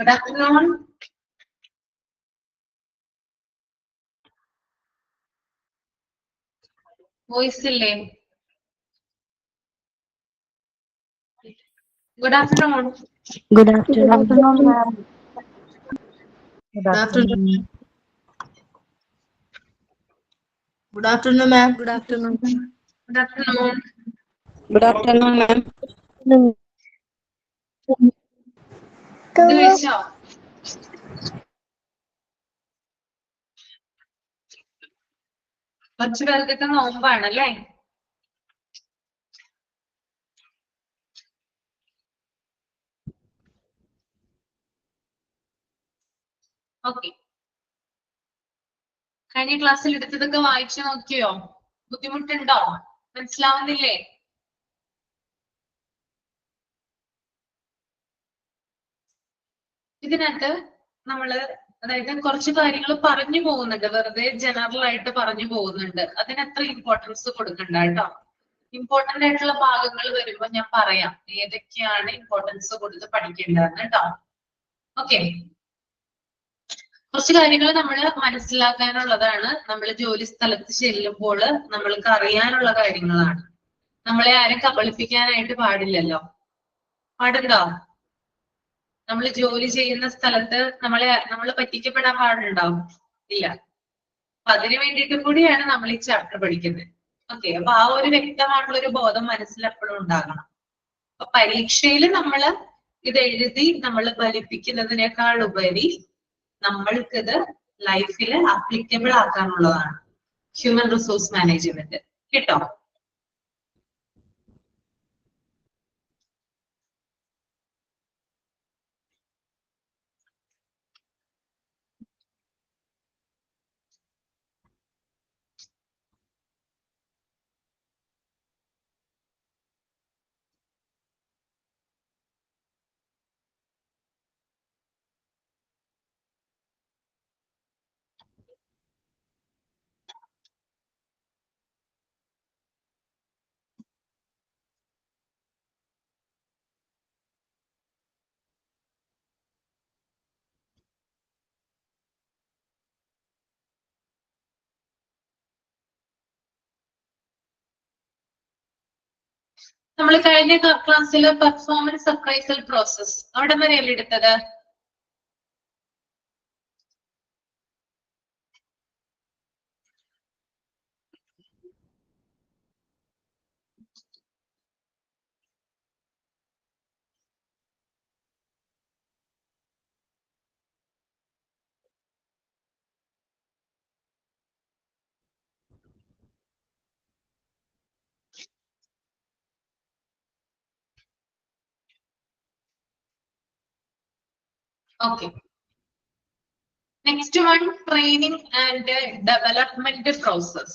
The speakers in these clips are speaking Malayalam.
Good afternoon. Voice ഇല്ലേ? Good afternoon. Good afternoon, ma'am. Good afternoon. Good afternoon, ma'am. Good afternoon. Good afternoon. Good afternoon, ma'am. ഇത് കഴിച്ചോ? കുറച്ചു പേർക്കൊക്കെ നോമ്പാണല്ലേ? ഓക്കെ. കഴിഞ്ഞ ക്ലാസ്സിൽ എടുത്തതൊക്കെ വായിച്ചു നോക്കിയോ? ബുദ്ധിമുട്ടുണ്ടോ? മനസ്സിലാവുന്നില്ലേ? ഇതിനകത്ത് നമ്മള് അതായത് കുറച്ച് കാര്യങ്ങൾ പറഞ്ഞു പോകുന്നുണ്ട്, വെറുതെ ജനറൽ ആയിട്ട് പറഞ്ഞു പോകുന്നുണ്ട്. അതിനത്ര ഇമ്പോർട്ടൻസ് കൊടുക്കണ്ട കേട്ടോ. ഇമ്പോർട്ടന്റ് ആയിട്ടുള്ള ഭാഗങ്ങൾ വരുമ്പോ ഞാൻ പറയാം ഏതൊക്കെയാണ് ഇമ്പോർട്ടൻസ് കൊടുത്ത് പഠിക്കേണ്ടതെന്ന് കേട്ടോ. ഓക്കെ, കുറച്ച് കാര്യങ്ങൾ നമ്മൾ മനസ്സിലാക്കാനുള്ളതാണ്. നമ്മൾ ജോലി സ്ഥലത്ത് ചെല്ലുമ്പോൾ നമ്മൾക്ക് അറിയാനുള്ള കാര്യങ്ങളാണ്. നമ്മളെ ആരും കബളിപ്പിക്കാനായിട്ട് പാടില്ലല്ലോ. പാടുണ്ടോ? നമ്മൾ ജോലി ചെയ്യുന്ന സ്ഥലത്ത് നമ്മൾ പറ്റിക്കപ്പെടാൻ പാടുണ്ടോ? ഇല്ല. അപ്പൊ അതിനു വേണ്ടിയിട്ട് കൂടിയാണ് നമ്മൾ ഈ ചാപ്റ്റർ പഠിക്കുന്നത്. ഓക്കെ, അപ്പൊ ആ ഒരു വ്യക്തമായിട്ടുള്ള ഒരു ബോധം മനസ്സിലെപ്പോഴും ഉണ്ടാകണം. അപ്പൊ പരീക്ഷയിൽ നമ്മൾ ഇത് എഴുതി നമ്മൾ ഫലിപ്പിക്കുന്നതിനേക്കാൾ ഉപരി നമ്മൾക്കിത് ലൈഫിൽ അപ്ലിക്കബിൾ ആക്കാനുള്ളതാണ് ഹ്യൂമൻ റിസോഴ്സ് മാനേജ്മെന്റ്. കേട്ടോ? നമ്മൾ കഴിഞ്ഞ ക്ലാസ്സിൽ പെർഫോമൻസ് അപ്രൈസൽ പ്രോസസ് അവിടെ വരെയല്ലേ എടുത്തത്? Okay. Next one, training and development process.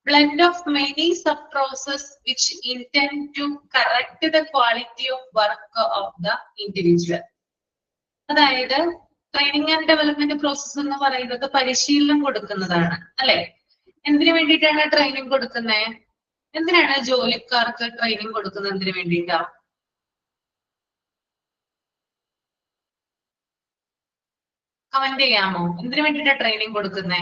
Blend of many sub-process which intend to correct the quality of work of the individual. അതായത് ട്രെയിനിങ് ആൻഡ് ഡെവലപ്മെന്റ് പ്രോസസ് എന്ന് പറയുന്നത് പരിശീലനം കൊടുക്കുന്നതാണ് അല്ലെ? എന്തിനു വേണ്ടിയിട്ടാണ് ട്രെയിനിങ് കൊടുക്കുന്നത്? എന്തിനാണ് ജോലിക്കാർക്ക് ട്രെയിനിങ് കൊടുക്കുന്നത്? എന്തിനു വേണ്ടിയിട്ടാ? കമന്റ് ചെയ്യാമോ? എന്തിനു വേണ്ടിയിട്ടാ ട്രെയിനിങ് കൊടുക്കുന്നേ?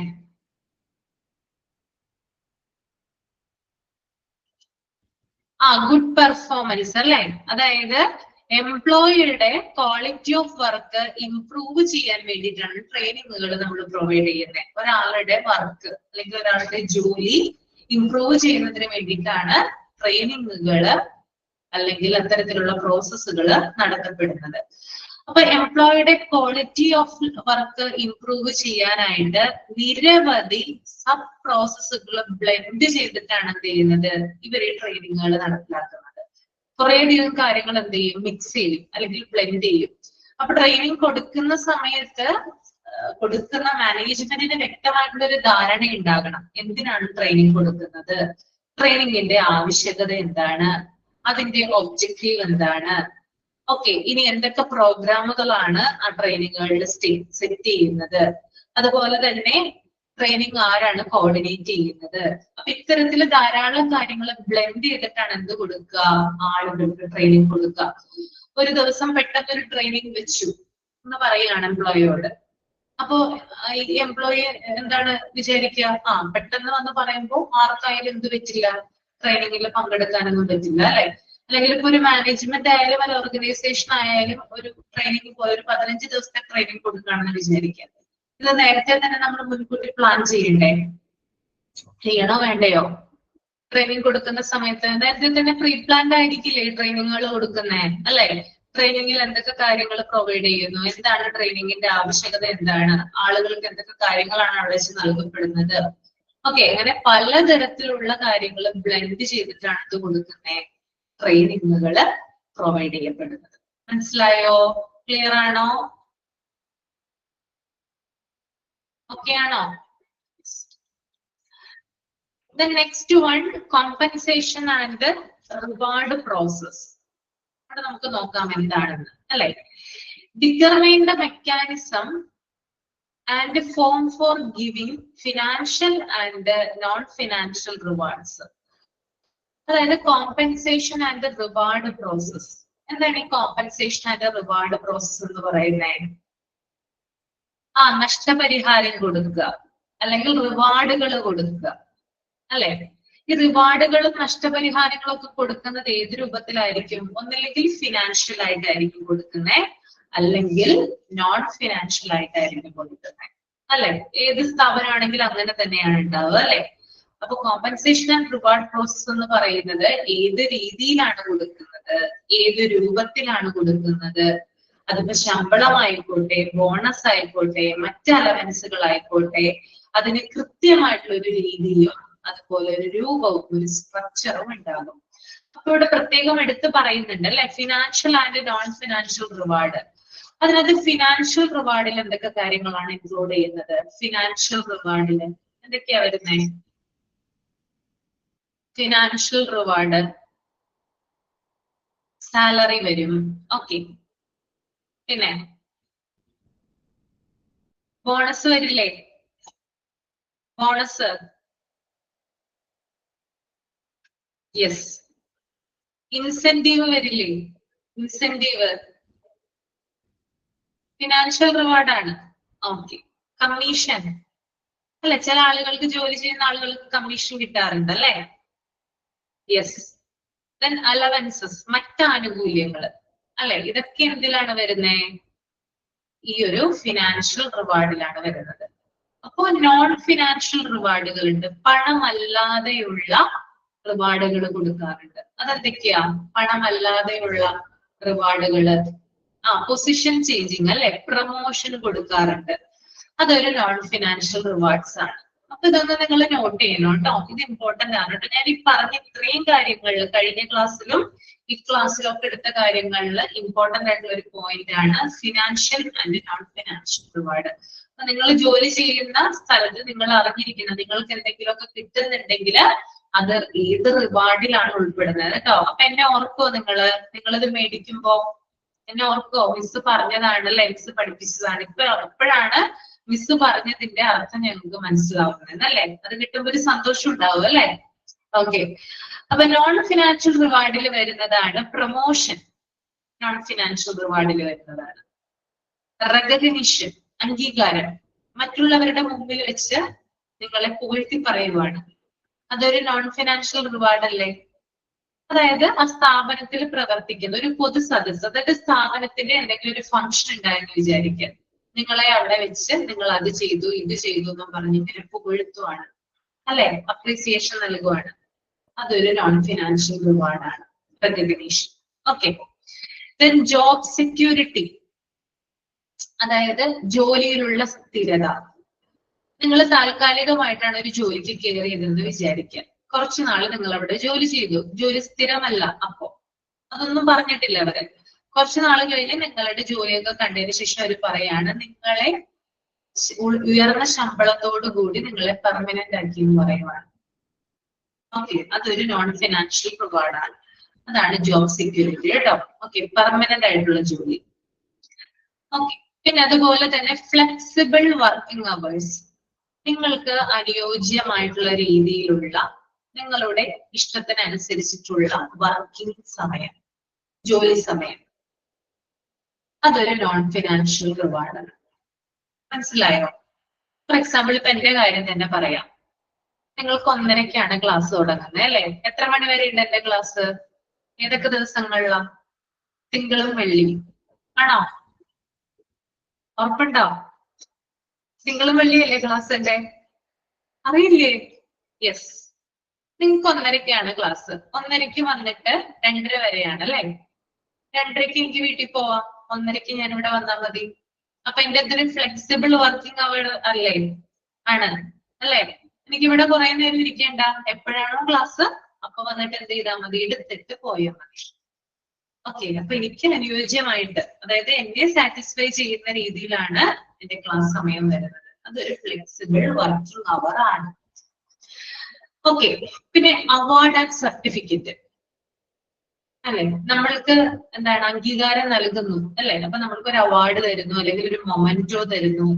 ഗുഡ് പെർഫോമൻസ് അല്ലെ? അതായത് എംപ്ലോയിയുടെ ക്വാളിറ്റി ഓഫ് വർക്ക് ഇംപ്രൂവ് ചെയ്യാൻ വേണ്ടിയിട്ടാണ് ട്രെയിനിങ്ങുകൾ നമ്മൾ പ്രൊവൈഡ് ചെയ്യുന്നത്. ഒരാളുടെ വർക്ക് അല്ലെങ്കിൽ ഒരാളുടെ ജോലി ഇംപ്രൂവ് ചെയ്യുന്നതിന് വേണ്ടിയിട്ടാണ് ട്രെയിനിങ്ങുകൾ അല്ലെങ്കിൽ അത്തരത്തിലുള്ള പ്രോസസ്സുകൾ നടത്തപ്പെടുന്നത്. അപ്പൊ എംപ്ലോയിയുടെ ക്വാളിറ്റി ഓഫ് വർക്ക് ഇംപ്രൂവ് ചെയ്യാനായിട്ട് നിരവധി സബ് പ്രോസസ്സുകൾ ബ്ലെൻഡ് ചെയ്തിട്ടാണ് എന്ത് ചെയ്യുന്നത്? ഇവരെ ട്രെയിനിങ്ങുകൾ നടപ്പിലാക്കുന്നത്. കുറേയധികം കാര്യങ്ങൾ എന്ത് ചെയ്യും? മിക്സ് ചെയ്യും അല്ലെങ്കിൽ ബ്ലെൻഡ് ചെയ്യും. അപ്പൊ ട്രെയിനിങ് കൊടുക്കുന്ന സമയത്ത് കൊടുക്കുന്ന മാനേജ്മെന്റിന് വ്യക്തമായിട്ടുള്ള ഒരു ധാരണ ഉണ്ടാകണം. എന്തിനാണ് ട്രെയിനിങ് കൊടുക്കുന്നത്? ട്രെയിനിങ്ങിന്റെ ആവശ്യകത എന്താണ്? അതിന്റെ ഒബ്ജക്റ്റീവ് എന്താണ്? ഓക്കെ, ഇനി എന്തൊക്കെ പ്രോഗ്രാമുകളാണ് ആ ട്രെയിനിങ്ങുകളിൽ സെറ്റ് ചെയ്യുന്നത്? അതുപോലെ തന്നെ ട്രെയിനിങ് ആരാണ് കോർഡിനേറ്റ് ചെയ്യുന്നത്? അപ്പൊ ഇത്തരത്തിൽ ധാരാളം കാര്യങ്ങൾ ബ്ലെൻഡ് ചെയ്തിട്ടാണ് എന്ത് കൊടുക്കുക? ആളുകൾക്ക് ട്രെയിനിങ് കൊടുക്കുക. ഒരു ദിവസം പെട്ടെന്ന് ഒരു ട്രെയിനിങ് വെച്ചു, എന്ന് പറയുകയാണ് എംപ്ലോയിയോട്. അപ്പോ ഈ എംപ്ലോയി എന്താണ് വിചാരിക്കുക? പെട്ടെന്ന് വന്ന് പറയുമ്പോൾ ആർക്കായാലും എന്ത് പറ്റില്ല, ട്രെയിനിങ്ങിൽ പങ്കെടുക്കാനൊന്നും പറ്റില്ല അല്ലെ? അല്ലെങ്കിൽ ഇപ്പൊ ഒരു മാനേജ്മെന്റ് ആയാലും ഒരു ഓർഗനൈസേഷൻ ആയാലും ഒരു ട്രെയിനിങ് പോലെ ഒരു 15 ദിവസത്തെ ട്രെയിനിങ് കൊടുക്കുകയാണെന്ന് വിചാരിക്കുക. ഇത് നേരത്തെ തന്നെ നമ്മൾ മുൻകൂട്ടി പ്ലാൻ ചെയ്യണ്ടേ? ചെയ്യണോ വേണ്ടയോ? ട്രെയിനിങ് കൊടുക്കുന്ന സമയത്ത് നേരത്തെ തന്നെ പ്രീ പ്ലാൻഡ് ആയിരിക്കില്ലേ ട്രെയിനിങ്ങുകൾ കൊടുക്കുന്നേ അല്ലെ? ട്രെയിനിങ്ങിൽ എന്തൊക്കെ കാര്യങ്ങൾ പ്രൊവൈഡ് ചെയ്യുന്നു, എന്താണ് ട്രെയിനിങ്ങിന്റെ ആവശ്യകത, എന്താണ് ആളുകൾക്ക് എന്തൊക്കെ കാര്യങ്ങളാണ് അവിടെ വെച്ച് നൽകപ്പെടുന്നത്. ഓക്കെ, അങ്ങനെ പലതരത്തിലുള്ള കാര്യങ്ങൾ ബ്ലെൻഡ് ചെയ്തിട്ടാണ് ഇത് കൊടുക്കുന്നത്, ട്രെയിനിങ്ങുകൾ പ്രൊവൈഡ് ചെയ്യപ്പെടുന്നത്. മനസ്സിലായോ? ക്ലിയർ ആണോ? ഓക്കെ ആണോ? The next one, compensation and reward process. അവിടെ നമുക്ക് നോക്കാം എന്താണെന്ന് അല്ലെ. Determine the mechanism and form for giving financial and non-financial rewards. അതായത് കോമ്പൻസേഷൻ ആൻഡ് റിവാർഡ് പ്രോസസ്. എന്താണ് ഈ കോമ്പൻസേഷൻ ആൻഡ് റിവാർഡ് പ്രോസസ് എന്ന് പറയുന്നത്? നഷ്ടപരിഹാരം കൊടുക്കുക അല്ലെങ്കിൽ റിവാർഡുകൾ കൊടുക്കുക അല്ലെ? ഈ റിവാർഡുകളും നഷ്ടപരിഹാരങ്ങളും ഒക്കെ കൊടുക്കുന്നത് ഏത് രൂപത്തിലായിരിക്കും? ഒന്നില്ലെങ്കിൽ ഫിനാൻഷ്യൽ ആയിട്ടായിരിക്കും കൊടുക്കുന്നത്, അല്ലെങ്കിൽ നോൺ ഫിനാൻഷ്യൽ ആയിട്ടായിരിക്കും കൊടുക്കുന്നത് അല്ലെ? ഏത് സ്ഥാപനമാണെങ്കിലും അങ്ങനെ തന്നെയാണ് ഉണ്ടാവുക അല്ലെ? അപ്പൊ കോമ്പൻസേഷൻ ആൻഡ് റിവാർഡ് പ്രോസസ് എന്ന് പറയുന്നത് ഏത് രീതിയിലാണ് കൊടുക്കുന്നത്, ഏത് രൂപത്തിലാണ് കൊടുക്കുന്നത്, അതിപ്പോ ശമ്പളമായിക്കോട്ടെ, ബോണസ് ആയിക്കോട്ടെ, മറ്റ് അലവൻസുകൾ ആയിക്കോട്ടെ, അതിന് കൃത്യമായിട്ടുള്ള ഒരു രീതിയും അതുപോലെ ഒരു രൂപവും ഒരു സ്ട്രക്ചറും ഉണ്ടാകും. അപ്പൊ ഇവിടെ പ്രത്യേകം എടുത്ത് പറയുന്നുണ്ട് അല്ലെ, financial and non financial reward. അതിനകത്ത് ഫിനാൻഷ്യൽ റിവാർഡിൽ എന്തൊക്കെ കാര്യങ്ങളാണ് ഇൻക്ലൂഡ് ചെയ്യുന്നത്? ഫിനാൻഷ്യൽ റിവാർഡിൽ എന്തൊക്കെയാ വരുന്നത്? ഫിനാൻഷ്യൽ റിവാർഡ് സാലറി വരും. ഓക്കെ, പിന്നെ ബോണസ് വരില്ലേ? Bonus, yes. ഇൻസെന്റീവ് വരില്ലേ? ഇൻസെന്റീവ് ഫിനാൻഷ്യൽ റിവാർഡാണ്. ഓക്കെ, കമ്മീഷൻ അല്ലെ? ചില ആളുകൾക്ക്, ജോലി ചെയ്യുന്ന ആളുകൾക്ക് കമ്മീഷൻ കിട്ടാറുണ്ട് അല്ലെ? യെസ്. ദെൻ അലവൻസസ്, മറ്റ് ആനുകൂല്യങ്ങൾ അല്ലെ? ഇതൊക്കെ എന്തിലാണ് വരുന്നത്? ഈ ഒരു ഫിനാൻഷ്യൽ റിവാർഡിലാണ് വരുന്നത്. അപ്പോ നോൺ ഫിനാൻഷ്യൽ റിവാർഡുകൾ ഉണ്ട്, പണമല്ലാതെയുള്ള റിവാർഡുകൾ കൊടുക്കാറുണ്ട്. അതെന്തൊക്കെയാ പണമല്ലാതെയുള്ള റിവാർഡുകള്? പൊസിഷൻ ചേഞ്ചിങ് അല്ലെ, പ്രൊമോഷൻ കൊടുക്കാറുണ്ട്. അതൊരു നോൺ ഫിനാൻഷ്യൽ റിവാർഡ്സ് ആണ്. അപ്പൊ ഇതൊന്ന് നിങ്ങൾ നോട്ട് ചെയ്യണം കേട്ടോ, ഇത് ഇമ്പോർട്ടന്റ് ആണ് കേട്ടോ. ഞാൻ ഈ പറഞ്ഞ ഇത്രയും കാര്യങ്ങളിൽ കഴിഞ്ഞ ക്ലാസ്സിലും ഈ ക്ലാസ്സിലും ഒക്കെ എടുത്ത കാര്യങ്ങളിൽ ഇമ്പോർട്ടന്റ് ആയിട്ടുള്ള ഒരു പോയിന്റ് ആണ് financial and non financial reward. അപ്പൊ നിങ്ങൾ ജോലി ചെയ്യുന്ന സ്ഥലത്ത് നിങ്ങൾ അറിഞ്ഞിരിക്കണം, നിങ്ങൾക്ക് എന്തെങ്കിലുമൊക്കെ കിട്ടുന്നുണ്ടെങ്കിൽ അത് ഏത് റിവാർഡിലാണ് ഉൾപ്പെടുന്നത് കേട്ടോ. അപ്പൊ എന്നെ ഓർക്കോ നിങ്ങളിത് മേടിക്കുമ്പോ എന്നെ ഓർക്കോ? മിസ് പറഞ്ഞതാണ് അല്ലെ, മിസ് പഠിപ്പിച്ചതാണ്. ഇപ്പോഴാണ് മിസ് പറഞ്ഞതിന്റെ അർത്ഥം ഞങ്ങൾക്ക് മനസ്സിലാവുന്നത് അല്ലെ? അത് കിട്ടുമ്പോൾ ഒരു സന്തോഷം ഉണ്ടാവും അല്ലെ? ഓക്കെ, അപ്പൊ നോൺ ഫിനാൻഷ്യൽ റിവാർഡിൽ വരുന്നതാണ് പ്രൊമോഷൻ. നോൺ ഫിനാൻഷ്യൽ റിവാർഡിൽ വരുന്നതാണ് റെക്കഗ്നിഷൻ, അംഗീകാരം. മറ്റുള്ളവരുടെ മുമ്പിൽ വെച്ച് നിങ്ങളെ പുകഴ്ത്തി പറയുവാണ്. അതൊരു നോൺ ഫിനാൻഷ്യൽ റിവാർഡ് അല്ലേ? അതായത് ആ സ്ഥാപനത്തിൽ പ്രവർത്തിക്കുന്ന ഒരു പൊതു സദസ്സ്, അതായത് സ്ഥാപനത്തിന്റെ എന്തെങ്കിലും ഒരു ഫംഗ്ഷൻ ഉണ്ടായെന്ന് വിചാരിക്കുക, നിങ്ങളെ അവിടെ വെച്ച് നിങ്ങൾ അത് ചെയ്തു ഇത് ചെയ്തു എന്നും പറഞ്ഞ് ഇങ്ങനെ പുകഴ്ത്തുവാണ് അല്ലെ, അപ്രീസിയേഷൻ നൽകുവാണ്. അതൊരു നോൺ ഫിനാൻഷ്യൽ റിവാർഡാണ്, recognition. Okay, then job security, അതായത് ജോലിയിലുള്ള സ്ഥിരത. നിങ്ങൾ താൽക്കാലികമായിട്ടാണ് ഒരു ജോലിക്ക് കയറിയതെന്ന് വിചാരിക്കുക, കുറച്ചു നാള് നിങ്ങൾ അവിടെ ജോലി ചെയ്തു, ജോലി സ്ഥിരമല്ല, അപ്പോ അതൊന്നും പറഞ്ഞിട്ടില്ല അവര്. കുറച്ചു നാൾ കഴിഞ്ഞ് നിങ്ങളുടെ ജോലിയൊക്കെ കണ്ടതിന് ശേഷം അവർ പറയാണ് നിങ്ങളെ ഉയർന്ന ശമ്പളത്തോടു കൂടി നിങ്ങളെ പെർമനന്റ് ആക്കി എന്ന് പറയുവാണ്. ഓക്കെ, അതൊരു നോൺ ഫിനാൻഷ്യൽ റിവാർഡാണ്. അതാണ് ജോബ് സെക്യൂരിറ്റി കേട്ടോ. ഓക്കെ, പെർമനന്റ് ആയിട്ടുള്ള ജോലി. ഓക്കെ, പിന്നെ അതുപോലെ തന്നെ ഫ്ലെക്സിബിൾ വർക്കിംഗ് അവേഴ്സ്, നിങ്ങൾക്ക് അനുയോജ്യമായിട്ടുള്ള രീതിയിലുള്ള നിങ്ങളുടെ ഇഷ്ടത്തിനനുസരിച്ചിട്ടുള്ള വർക്കിംഗ് സമയം, ജോലി സമയം. അതൊരു നോൺ ഫിനാൻഷ്യൽ റിവാർഡാണ്. മനസ്സിലായോ? ഫോർ എക്സാമ്പിൾ ഇപ്പൊ എന്റെ കാര്യം തന്നെ പറയാം. നിങ്ങൾക്ക് 1:30ക്കാണ് ക്ലാസ് തുടങ്ങുന്നത് അല്ലെ? എത്ര മണി വരെ ഉണ്ട് എന്റെ ക്ലാസ്? ഏതൊക്കെ ദിവസങ്ങളിലാണ്? തിങ്കളും വെള്ളിയും ആണോ? ഉറപ്പുണ്ടോ? തിങ്കളും വെള്ളിയല്ലേ ക്ലാസ് എന്റെ? അറിയില്ലേ? യെസ്. നിങ്ങൾക്ക് 1:30ക്കാണ് ക്ലാസ്. 1:30ക്ക് വന്നിട്ട് 2:30 വരെയാണ് അല്ലെ? 2:30ക്ക് എനിക്ക് വീട്ടിൽ പോവാം. 1:30ക്ക് ഞാൻ ഇവിടെ വന്നാൽ മതി. അപ്പൊ എന്റെ എന്തൊരു ഫ്ലെക്സിബിൾ വർക്കിംഗ് അവർ അല്ലേ? ആണ് അല്ലെ? എനിക്ക് ഇവിടെ കുറെ നേരം ഇരിക്കേണ്ട. എപ്പോഴാണോ ക്ലാസ് അപ്പൊ വന്നിട്ട് എന്ത് ചെയ്താൽ മതി? എടുത്തിട്ട് പോയാൽ മതി. ഓക്കെ, അപ്പൊ എനിക്ക് അനുയോജ്യമായിട്ട്, അതായത് എന്നെ സാറ്റിസ്ഫൈ ചെയ്യുന്ന രീതിയിലാണ് എന്റെ ക്ലാസ് സമയം വരുന്നത്. അതൊരു ഫ്ലെക്സിബിൾ വർക്കിംഗ് അവർ ആണ്. ഓക്കെ, പിന്നെ അവാർഡ് ആൻഡ് സർട്ടിഫിക്കറ്റ് അല്ലെ? നമ്മൾക്ക് എന്താണ് അംഗീകാരം നൽകുന്നു അല്ലെ? അപ്പൊ നമ്മൾക്ക് ഒരു അവാർഡ് തരുന്നു, അല്ലെങ്കിൽ ഒരു മൊമെന്റോ തരുന്നു,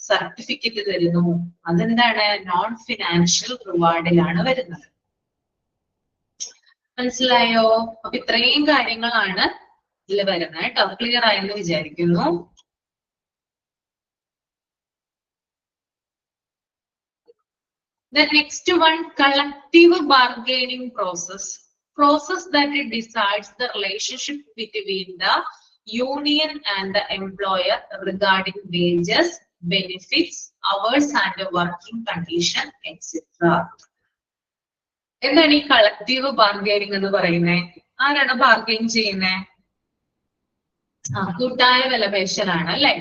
സർട്ടിഫിക്കറ്റ് തരുന്നു. അതെന്താണ്? നോൺ ഫിനാൻഷ്യൽ റിവാർഡിലാണ് വരുന്നത്. മനസ്സിലായോ? അപ്പൊ ഇത്രയും കാര്യങ്ങളാണ് ഇതിൽ വരുന്നത് കേട്ടോ. ക്ലിയർ ആയെന്ന് വിചാരിക്കുന്നു. The next one, collective bargaining process. Process that it decides the relationship between the union and the employer regarding wages, benefits, hours and working condition, etc. എന്താണ് ഈ കളക്റ്റീവ് ബാർഗൈനിങ് എന്ന് പറയുന്നത്? ആരാണ് ബാർഗൈൻ ചെയ്യുന്നത്? കൂട്ടായ വിലപേശലാണ് അല്ലെ?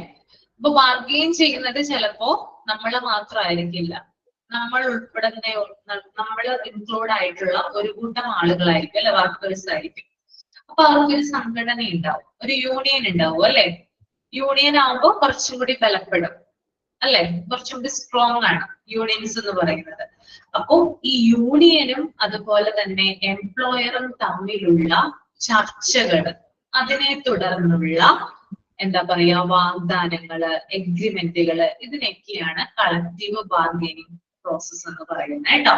അപ്പൊ ബാർഗെയിൻ ചെയ്യുന്നത് ചിലപ്പോ നമ്മൾ മാത്രമായിരിക്കില്ല, നമ്മൾ ഉൾപ്പെടുന്ന, നമ്മൾ ഇൻക്ലൂഡ് ആയിട്ടുള്ള ഒരു കൂട്ടം ആളുകളായിരിക്കും അല്ലെ? വർക്കേഴ്സ് ആയിരിക്കും. അപ്പൊ അവർക്കൊരു സംഘടന ഉണ്ടാവും, ഒരു യൂണിയൻ ഉണ്ടാവും അല്ലെ? യൂണിയൻ ആവുമ്പോ കുറച്ചും കൂടി ബലപ്പെടും അല്ലെ? കുറച്ചും കൂടി സ്ട്രോങ് ആണ് യൂണിയൻസ് എന്ന് പറയുന്നത്. അപ്പോ ഈ യൂണിയനും അതുപോലെ തന്നെ എംപ്ലോയറും തമ്മിലുള്ള ചർച്ചകൾ, അതിനെ തുടർന്നുള്ള എന്താ പറയാ വാഗ്ദാനങ്ങള്, എഗ്രിമെന്റുകള്, ഇതിനൊക്കെയാണ് കളക്റ്റീവ് ബാർഗൈനിങ് പ്രോസസ് എന്ന് പറയുന്നത് കേട്ടോ.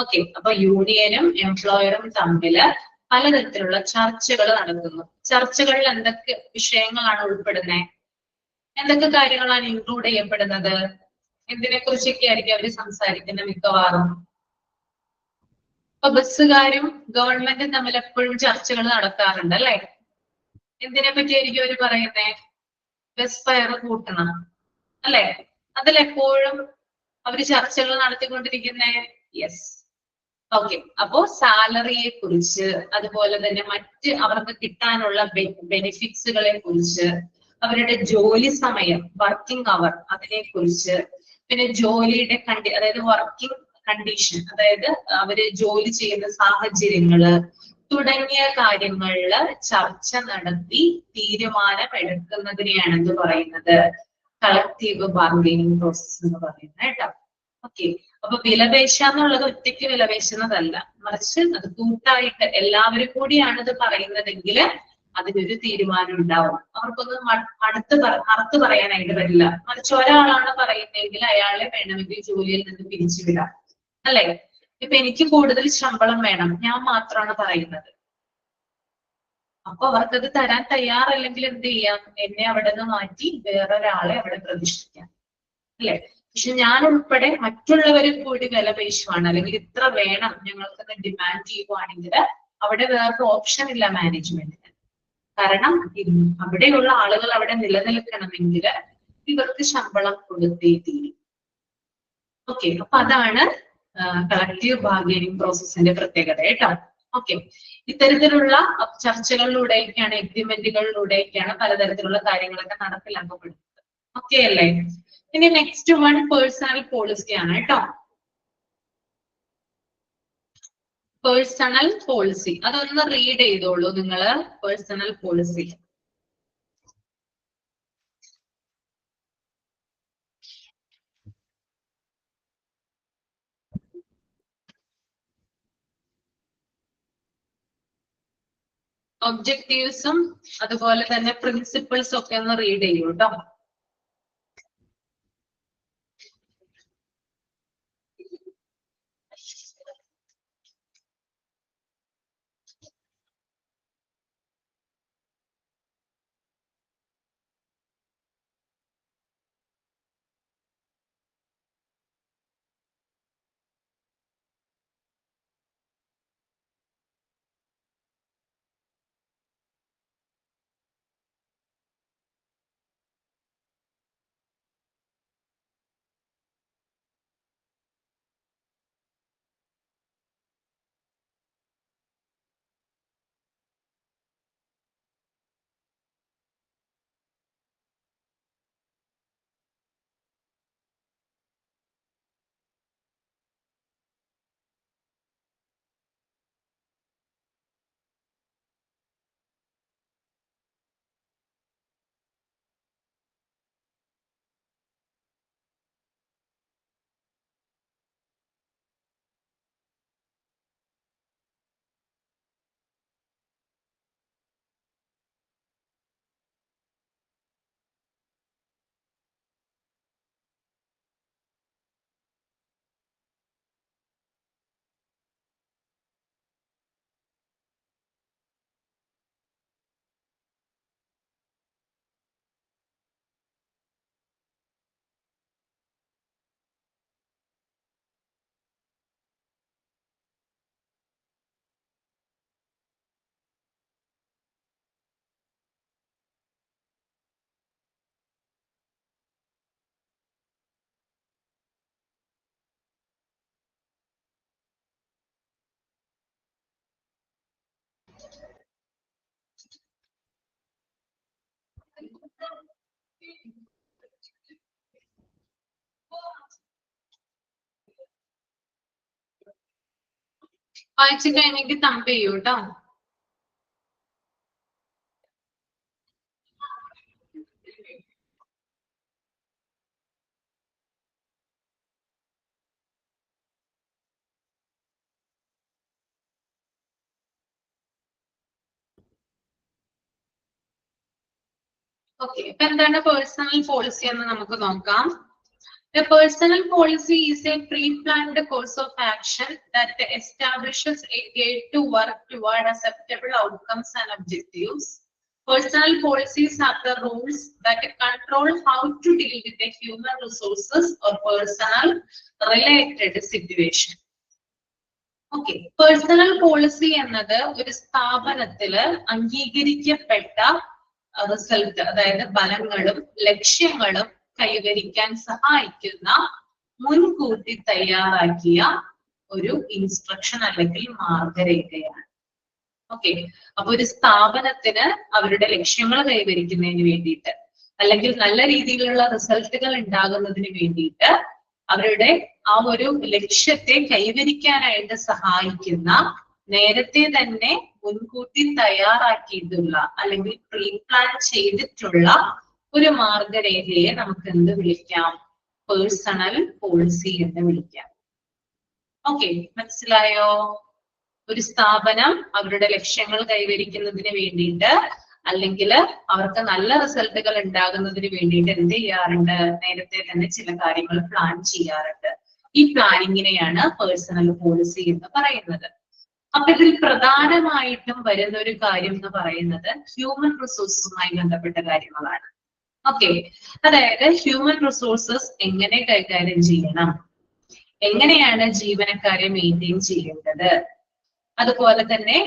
ഓക്കെ, അപ്പൊ യൂണിയനും എംപ്ലോയറും തമ്മില് പലതരത്തിലുള്ള ചർച്ചകൾ നടക്കുന്നു. ചർച്ചകളിൽ എന്തൊക്കെ വിഷയങ്ങളാണ് ഉൾപ്പെടുന്നത്? എന്തൊക്കെ കാര്യങ്ങളാണ് ഇൻക്ലൂഡ് ചെയ്യപ്പെടുന്നത്? എന്തിനെ കുറിച്ചൊക്കെ ആയിരിക്കും അവര് സംസാരിക്കുന്നത് മിക്കവാറും? ഇപ്പൊ ബസ്സുകാരും ഗവൺമെന്റും തമ്മിൽ എപ്പോഴും ചർച്ചകൾ നടക്കാറുണ്ട് അല്ലെ? എന്തിനെ പറ്റിയായിരിക്കും അവര് പറയുന്നേ? ബസ് ഫെയർ കൂട്ടണം അല്ലെ? അതിലെപ്പോഴും അവര് ചർച്ചകൾ നടത്തിക്കൊണ്ടിരിക്കുന്നേ. യെസ്. ഓക്കെ, അപ്പോ സാലറിയെ കുറിച്ച്, അതുപോലെ തന്നെ മറ്റ് അവർക്ക് കിട്ടാനുള്ള ബെനിഫിറ്റ്സുകളെ കുറിച്ച്, അവരുടെ ജോലി സമയം, വർക്കിംഗ് അവർ, അതിനെ കുറിച്ച്, പിന്നെ ജോലിയുടെ അതായത് വർക്കിംഗ് കണ്ടീഷൻ, അതായത് അവര് ജോലി ചെയ്യുന്ന സാഹചര്യങ്ങള് തുടങ്ങിയ കാര്യങ്ങളില് ചർച്ച നടത്തി തീരുമാനം എടുക്കുന്നതിനെയാണ് എന്ത് പറയുന്നത്? കളക്റ്റീവ് ബാർഗൈനിങ് പ്രോസസ് എന്ന് പറയുന്നത് കേട്ടോ. ഓക്കെ, അപ്പൊ വിലപേശ എന്നുള്ളത് ഒറ്റയ്ക്ക് വിലപേശുന്നതല്ല, മറിച്ച് അത് കൂട്ടായിട്ട് എല്ലാവരും കൂടിയാണ് ഇത് പറയുന്നതെങ്കിൽ അതിനൊരു തീരുമാനം ഉണ്ടാവും. അവർക്കൊന്നും മറുത്ത് പറയാനായിട്ട് വരില്ല. മറിച്ച് ഒരാളാണ് പറയുന്നതെങ്കിൽ അയാളെ വേണമെങ്കിൽ ജോലിയിൽ നിന്ന് പിരിച്ചുവിടാം അല്ലെ? ഇപ്പൊ എനിക്ക് കൂടുതൽ ശമ്പളം വേണം, ഞാൻ മാത്രമാണ് പറയുന്നത്, അപ്പൊ അവർക്കത് തരാൻ തയ്യാറല്ലെങ്കിൽ എന്ത് ചെയ്യാം? എന്നെ അവിടെ നിന്ന് മാറ്റി വേറൊരാളെ അവിടെ പ്രതിഷ്ഠിക്കാം അല്ലെ? പക്ഷെ ഞാൻ ഉൾപ്പെടെ മറ്റുള്ളവരും കൂടി വിലപേശുവാണ്, അല്ലെങ്കിൽ ഇത്ര വേണം ഞങ്ങൾക്കെന്ന് ഡിമാൻഡ് ചെയ്യുവാണെങ്കിൽ അവിടെ വേറൊരു ഓപ്ഷൻ ഇല്ല മാനേജ്മെന്റിന്. കാരണം അവിടെയുള്ള ആളുകൾ അവിടെ നിലനിൽക്കണമെങ്കിൽ ഇവർക്ക് ശമ്പളം കൊടുത്തേ തീരും. ഓക്കെ, അപ്പൊ അതാണ് കളക്റ്റീവ് ബാർഗൈനിങ് പ്രോസസ്സിന്റെ പ്രത്യേകത കേട്ടോ. ഓക്കെ, ഇത്തരത്തിലുള്ള ചർച്ചകളിലൂടെയൊക്കെയാണ്, എഗ്രിമെന്റുകളിലൂടെയൊക്കെയാണ് പലതരത്തിലുള്ള കാര്യങ്ങളൊക്കെ നടപ്പിലാക്കപ്പെടുന്നത്. ഓക്കെ അല്ലേ? ഇനി നെക്സ്റ്റ് വൺ പേഴ്സണൽ പോളിസി ആണ് കേട്ടോ. പേഴ്സണൽ പോളിസി അതൊന്ന് റീഡ് ചെയ്തോളൂ നിങ്ങള്. പേഴ്സണൽ പോളിസി ഒബ്ജക്റ്റീവ്സും അതുപോലെ തന്നെ പ്രിൻസിപ്പിൾസും ഒക്കെ ഒന്ന് റീഡ് ചെയ്യൂ കേട്ടോ. വായിച്ചു കഴിഞ്ഞെങ്കിൽ തമ്പ് ചെയ്യൂ കേട്ടോ. ഓക്കെ, ഇപ്പൊ എന്താണ് പേഴ്സണൽ പോളിസി എന്ന് നമുക്ക് നോക്കാം. A personal policy is a pre-planned course of action that establishes a gate to work toward acceptable outcomes and objectives. Personal policies are the rules that control how to deal with the human resources or personal related situation. Okay, personal policy എന്നത് ഒരു സ്ഥാപനത്തില് അംഗീകരിക്കപ്പെട്ട റിസൾട്ട്, അതായത് ഫലങ്ങളും ലക്ഷ്യങ്ങളും കൈവരിക്കാൻ സഹായിക്കുന്ന മുൻകൂട്ടി തയ്യാറാക്കിയ ഒരു ഇൻസ്ട്രക്ഷൻ അല്ലെങ്കിൽ മാർഗരേഖയാണ്. ഓക്കെ, അപ്പൊ ഒരു സ്ഥാപനത്തിന് അവരുടെ ലക്ഷ്യങ്ങൾ കൈവരിക്കുന്നതിന് വേണ്ടിയിട്ട് അല്ലെങ്കിൽ നല്ല രീതിയിലുള്ള റിസൾട്ടുകൾ ഉണ്ടാകുന്നതിന് വേണ്ടിയിട്ട് അവരുടെ ആ ഒരു ലക്ഷ്യത്തെ കൈവരിക്കാനായിട്ട് സഹായിക്കുന്ന നേരത്തെ തന്നെ മുൻകൂട്ടി തയ്യാറാക്കിയിട്ടുള്ള അല്ലെങ്കിൽ പ്രീ പ്ലാൻ ചെയ്തിട്ടുള്ള ഒരു മാർഗരേഖയെ നമുക്ക് എന്ത് വിളിക്കാം? പേഴ്സണൽ പോളിസി എന്ന് വിളിക്കാം. ഓക്കെ, മനസ്സിലായോ? ഒരു സ്ഥാപനം അവരുടെ ലക്ഷ്യങ്ങൾ കൈവരിക്കുന്നതിന് വേണ്ടിയിട്ട് അല്ലെങ്കിൽ അവർക്ക് നല്ല റിസൾട്ടുകൾ ഉണ്ടാകുന്നതിന് വേണ്ടിയിട്ട് എന്ത് ചെയ്യാറുണ്ട്? നേരത്തെ തന്നെ ചില കാര്യങ്ങൾ പ്ലാൻ ചെയ്യാറുണ്ട്. ഈ പ്ലാനിങ്ങിനെയാണ് പേഴ്സണൽ പോളിസി എന്ന് പറയുന്നത്. അപ്പൊ ഇതിൽ പ്രധാനമായിട്ടും വരുന്ന ഒരു കാര്യം എന്ന് പറയുന്നത് ഹ്യൂമൻ റിസോഴ്സുമായി ബന്ധപ്പെട്ട കാര്യങ്ങളാണ്. ഓക്കെ, അതായത് ഹ്യൂമൻ റിസോഴ്സസ് എങ്ങനെ കൈകാര്യം ചെയ്യണം, എങ്ങനെയാണ് ജീവനക്കാരെ മെയിൻറ്റെയിൻ ചെയ്യേണ്ടത്, അതുപോലെ തന്നെ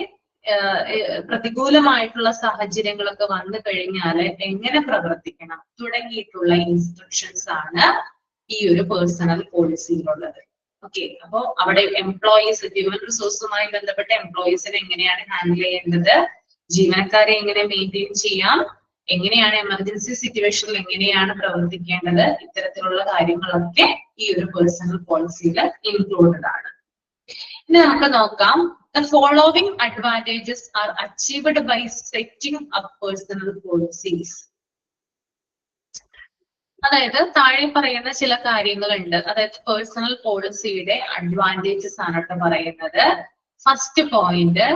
പ്രതികൂലമായിട്ടുള്ള സാഹചര്യങ്ങളൊക്കെ വന്നു കഴിഞ്ഞാൽ എങ്ങനെ പ്രവർത്തിക്കണം തുടങ്ങിയിട്ടുള്ള ഇൻസ്ട്രക്ഷൻസ് ആണ് ഈ ഒരു പേഴ്സണൽ പോളിസിയിലുള്ളത്. ഓക്കെ, അപ്പോ അവിടെ എംപ്ലോയീസ്, ഹ്യൂമൻ റിസോഴ്സുമായി ബന്ധപ്പെട്ട എംപ്ലോയീസിനെ എങ്ങനെയാണ് ഹാൻഡിൽ ചെയ്യേണ്ടത്, ജീവനക്കാരെ എങ്ങനെ മെയിൻറ്റെയിൻ ചെയ്യാം, എങ്ങനെയാണ് എമർജൻസി സിറ്റുവേഷനിൽ എങ്ങനെയാണ് പ്രവർത്തിക്കേണ്ടത്, ഇത്തരത്തിലുള്ള കാര്യങ്ങളൊക്കെ ഈ ഒരു പേഴ്സണൽ പോളിസിയിൽ ഇൻക്ലൂഡഡ് ആണ്. ഇനി നമുക്ക് നോക്കാം. The following advantages are achieved by setting up personal policies. അതായത് താഴെ പറയുന്ന ചില കാര്യങ്ങളുണ്ട്. അതായത് പേഴ്സണൽ പോളിസിയുടെ അഡ്വാൻറ്റേജസ് ആണ് കേട്ടോ പറയുന്നത്. First point,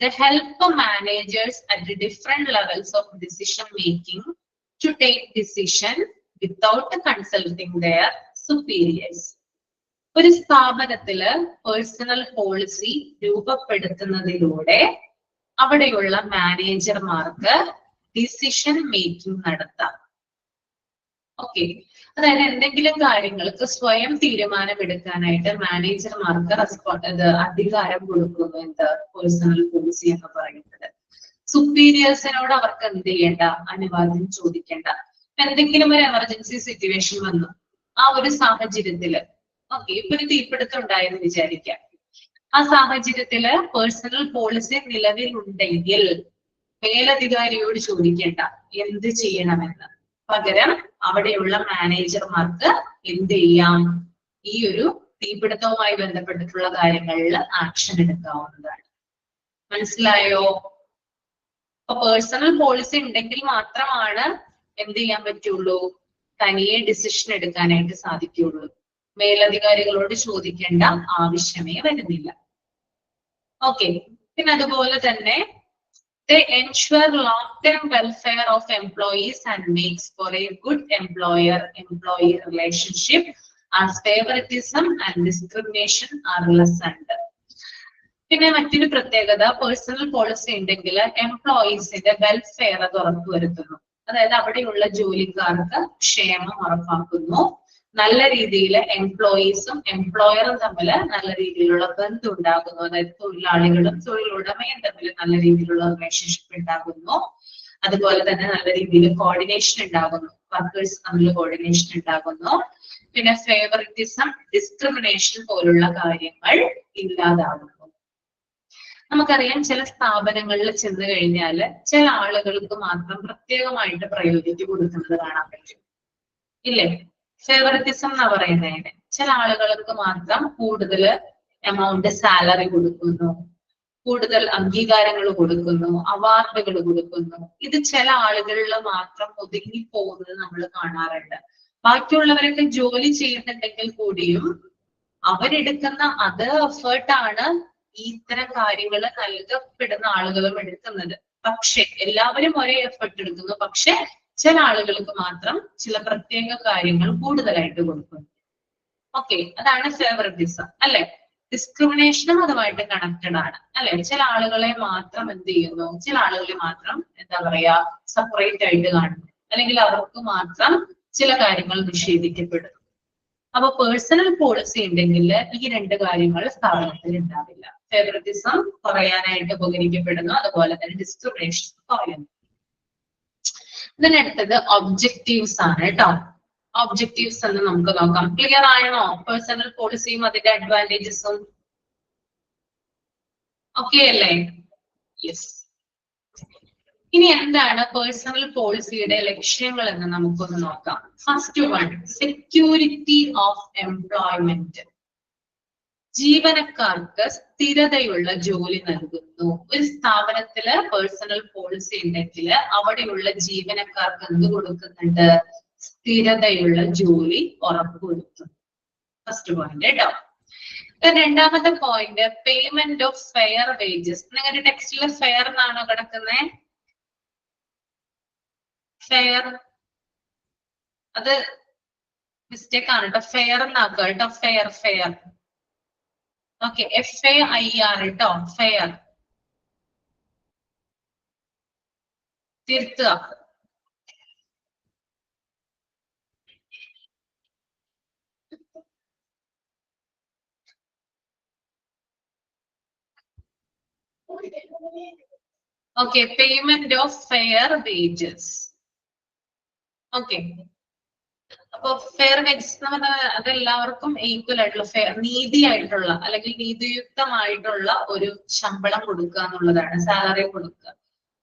they help managers at the different levels of decision making to take decision without consulting their superiors. ഒരു സ്ഥാപനത്തില് പേഴ്സണൽ പോളിസി രൂപപ്പെടുത്തുന്നതിലൂടെ അവിടെയുള്ള മാനേജർമാർക്ക് ഡിസിഷൻ മേക്കിംഗ് നടത്താം. ഓക്കെ, അതായത് എന്തെങ്കിലും കാര്യങ്ങൾക്ക് സ്വയം തീരുമാനമെടുക്കാനായിട്ട് മാനേജർമാർക്ക് അധികാരം കൊടുക്കുന്നു എന്ത് പേഴ്സണൽ പോളിസി എന്ന് പറയുന്നത്. സുപ്പീരിയേഴ്സിനോട് അവർക്ക് എന്ത് ചെയ്യേണ്ട? അനുവാദം ചോദിക്കേണ്ട. എന്തെങ്കിലും ഒരു എമർജൻസി സിറ്റുവേഷൻ വന്നു, ആ ഒരു സാഹചര്യത്തില് ഓക്കെ, ഇപ്പൊ ഒരു തീപിടുത്തം ഉണ്ടായെന്ന് വിചാരിക്കാം. ആ സാഹചര്യത്തില് പേഴ്സണൽ പോളിസി നിലവിലുണ്ടെങ്കിൽ മേലധികാരിയോട് ചോദിക്കേണ്ട എന്ത് ചെയ്യണമെന്ന്. പകരം അവിടെയുള്ള മാനേജർമാർക്ക് എന്ത് ചെയ്യാം? ഈ ഒരു തീപിടുത്തവുമായി ബന്ധപ്പെട്ടിട്ടുള്ള കാര്യങ്ങളിൽ ആക്ഷൻ എടുക്കാവുന്നതാണ്. മനസ്സിലായോ? അപ്പൊ പേഴ്സണൽ പോളിസി ഉണ്ടെങ്കിൽ മാത്രമാണ് എന്ത് ചെയ്യാൻ പറ്റുള്ളൂ? തനിയെ ഡിസിഷൻ എടുക്കാനായിട്ട് സാധിക്കുള്ളൂ. മേലധികാരികളോട് ചോദിക്കേണ്ട ആവശ്യമേ വരുന്നില്ല. ഓക്കെ, പിന്നെ അതുപോലെ തന്നെ they ensure long-term welfare of employees and makes for a good employer-employee relationship as favoritism and discrimination are lessened. പിന്നെ മറ്റൊരു പ്രത്യേകത, പേഴ്സണൽ പോളിസി ഉണ്ടെങ്കിൽ എംപ്ലോയീസിന്റെ വെൽഫെയർ അത് ഉറപ്പുവരുത്തുന്നു. അതായത് അവിടെയുള്ള ജോലിക്കാർക്ക് ക്ഷേമം ഉറപ്പാക്കുന്നു. നല്ല രീതിയിൽ എംപ്ലോയീസും എംപ്ലോയറും തമ്മിൽ നല്ല രീതിയിലുള്ള ബന്ധം ഉണ്ടാകുന്നു. അതായത് തൊഴിലാളികളും തൊഴിലുടമയും തമ്മിൽ നല്ല രീതിയിലുള്ള റിലേഷൻഷിപ്പ് ഉണ്ടാകുന്നു. അതുപോലെ തന്നെ നല്ല രീതിയിൽ കോർഡിനേഷൻ ഉണ്ടാകുന്നു, വർക്കേഴ്സ് തമ്മിൽ കോർഡിനേഷൻ ഉണ്ടാകുന്നു. പിന്നെ ഫേവറിറ്റിസം, ഡിസ്ക്രിമിനേഷൻ പോലുള്ള കാര്യങ്ങൾ ഇല്ലാതാകുന്നു. നമുക്കറിയാം ചില സ്ഥാപനങ്ങളിൽ ചെന്ന് കഴിഞ്ഞാൽ ചില ആളുകൾക്ക് മാത്രം പ്രത്യേകമായിട്ട് പ്രയോറിറ്റി കൊടുക്കുന്നത് കാണാൻ പറ്റും, ഇല്ലേ? ഫേവറിറ്റിസം എന്നാ പറയുന്നതിന് ചില ആളുകൾക്ക് മാത്രം കൂടുതൽ എമൗണ്ട് സാലറി കൊടുക്കുന്നു, കൂടുതൽ അംഗീകാരങ്ങൾ കൊടുക്കുന്നു, അവാർഡുകൾ കൊടുക്കുന്നു. ഇത് ചില ആളുകളിൽ മാത്രം ഒതുങ്ങി പോകുന്നത് നമ്മൾ കാണാറുണ്ട്. ബാക്കിയുള്ളവരൊക്കെ ജോലി ചെയ്യുന്നുണ്ടെങ്കിൽ കൂടിയും അവരെടുക്കുന്ന അതേ എഫേർട്ടാണ് ഇത്തരം കാര്യങ്ങൾ നൽകപ്പെടുന്ന ആളുകളും എടുക്കുന്നത്. പക്ഷെ എല്ലാവരും ഒരേ എഫേർട്ട് എടുക്കുന്നു, പക്ഷെ ചില ആളുകൾക്ക് മാത്രം ചില പ്രത്യേക കാര്യങ്ങൾ കൂടുതലായിട്ട് കൊടുക്കുന്നു. ഓക്കെ, അതാണ് ഫേവറിറ്റിസം അല്ലെ. ഡിസ്ക്രിമിനേഷനും അതുമായിട്ട് കണക്റ്റഡ് ആണ് അല്ലെ. ചില ആളുകളെ മാത്രം എന്ത് ചെയ്യുന്നു, ചില ആളുകളെ മാത്രം എന്താ പറയാ സെപ്പറേറ്റ് ആയിട്ട് കാണുന്നു, അല്ലെങ്കിൽ അവർക്ക് മാത്രം ചില കാര്യങ്ങൾ നിഷേധിക്കപ്പെടുന്നു. അപ്പൊ പേഴ്സണൽ പോളിസി ഉണ്ടെങ്കിൽ ഈ രണ്ട് കാര്യങ്ങൾ സ്ഥാപനത്തിൽ ഉണ്ടാവില്ല. ഫേവറിറ്റിസം പറയാനായിട്ട് ഉപകരിക്കപ്പെടുന്നു, അതുപോലെ തന്നെ ഡിസ്ക്രിമിനേഷൻ പറയുന്നു. ഇതിനടുത്തത് ഒബ്ജക്റ്റീവ്സ് ആണ് കേട്ടോ. ഒബ്ജക്റ്റീവ്സ് എന്ന് നമുക്ക് നോക്കാം. ക്ലിയർ ആണോ പേഴ്സണൽ പോളിസിയും അതിന്റെ അഡ്വാൻറ്റേജസും? ഓക്കെ അല്ലേ? യെസ്. ഇനി എന്താണ് പേഴ്സണൽ പോളിസിയുടെ ലക്ഷ്യങ്ങൾ എന്ന് നമുക്കൊന്ന് നോക്കാം. First one, security of employment. ജീവനക്കാർക്ക് സ്ഥിരതയുള്ള ജോലി നൽകുന്നു. ഒരു സ്ഥാപനത്തില് പേഴ്സണൽ പോളിസി ഉണ്ടെങ്കിൽ അവിടെയുള്ള ജീവനക്കാർക്ക് എന്ത് കൊടുക്കുന്നുണ്ട്? സ്ഥിരതയുള്ള ജോലി ഉറപ്പുവരുത്തുന്നു. ഫസ്റ്റ് പോയിന്റ് കേട്ടോ. രണ്ടാമത്തെ point, payment of fair wages. നിങ്ങളുടെ ടെക്സ്റ്റില് ഫെയർ എന്നാണോ കിടക്കുന്നത്? ഫെയർ, അത് മിസ്റ്റേക്ക് ആണ് കേട്ടോ. ഫെയർ എന്നാക്കുക കേട്ടോ. ഫെയർ ഫെയർ ഓക്കെ, FAIR കേട്ടോ. ഫെയർ തിരുത്തുക. Okay, payment of fair wages. Okay, അപ്പൊ ഫെയർ വേജസ് എന്ന് പറഞ്ഞാൽ അതെല്ലാവർക്കും ഈക്വൽ ആയിട്ടുള്ള ഫെയർ, നീതിയായിട്ടുള്ള അല്ലെങ്കിൽ നീതിയുക്തമായിട്ടുള്ള ഒരു ശമ്പളം കൊടുക്കുക എന്നുള്ളതാണ്. സാലറി കൊടുക്കുക.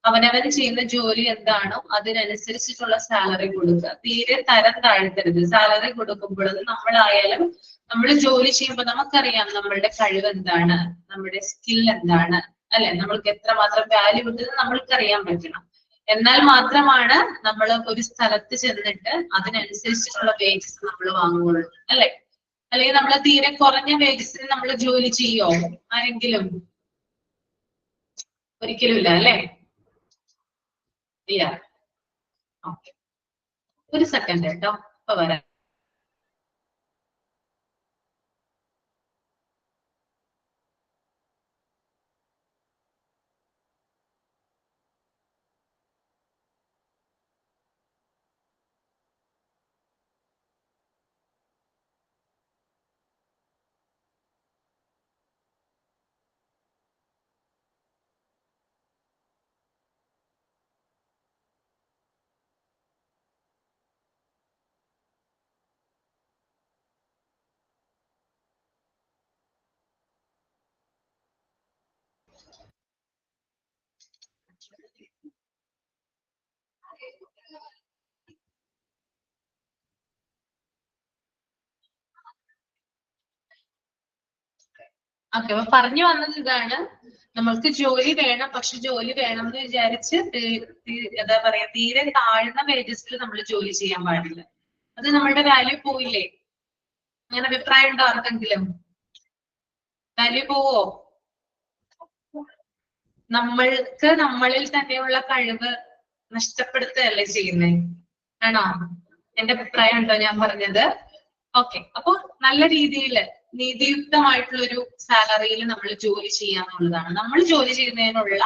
അവനവൻ ചെയ്യുന്ന ജോലി എന്താണോ അതിനനുസരിച്ചിട്ടുള്ള സാലറി കൊടുക്കുക. തീരെ തരം താഴ്ത്തരുത്. സാലറി കൊടുക്കുമ്പോൾ അത് നമ്മളായാലും നമ്മൾ ജോലി ചെയ്യുമ്പോൾ നമുക്കറിയാം നമ്മളുടെ കഴിവ് എന്താണ്, നമ്മുടെ സ്കിൽ എന്താണ് അല്ലെ, നമ്മൾക്ക് എത്രമാത്രം വാല്യൂ ഉണ്ടെന്ന് നമ്മൾക്കറിയാൻ പറ്റണം. എന്നാൽ മാത്രമാണ് നമ്മൾ ഒരു സ്ഥലത്ത് ചെന്നിട്ട് അതിനനുസരിച്ചിട്ടുള്ള വേജസ് നമ്മൾ വാങ്ങുകയുള്ളൂ അല്ലെ. അല്ലെങ്കിൽ നമ്മൾ തീരെ കുറഞ്ഞ വേജസിന് നമ്മൾ ജോലി ചെയ്യോ ആരെങ്കിലും? ഒരിക്കലും ഇല്ല അല്ലെ. ഇല്ല. ഓക്കെ, ഒരു സെക്കൻഡ് കേട്ടോ, ഇപ്പൊ വരാം. ഓക്കെ, അപ്പൊ പറഞ്ഞു വന്നത് ഇതാണ്. നമ്മൾക്ക് ജോലി വേണം, പക്ഷെ ജോലി വേണം എന്ന് വിചാരിച്ച് എന്താ പറയാ തീരെ താഴ്ന്ന വേജസിൽ നമ്മൾ ജോലി ചെയ്യാൻ പാടില്ല. അത് നമ്മളുടെ വാല്യൂ പോയില്ലേ? അങ്ങനെ അഭിപ്രായം ഉണ്ടോ ആർക്കെങ്കിലും? വാല്യൂ പോവോ? നമ്മൾക്ക് നമ്മളിൽ തന്നെയുള്ള കഴിവ് നഷ്ടപ്പെടുത്തുകയല്ലേ ചെയ്യുന്നത്? ആണോ? എന്റെ അഭിപ്രായം ഉണ്ടോ ഞാൻ പറഞ്ഞത്? ഓക്കെ, അപ്പൊ നല്ല രീതിയിൽ നീതിയുക്തമായിട്ടുള്ള ഒരു സാലറിയിൽ നമ്മൾ ജോലി ചെയ്യാന്നുള്ളതാണ്. നമ്മൾ ജോലി ചെയ്യുന്നതിനുള്ള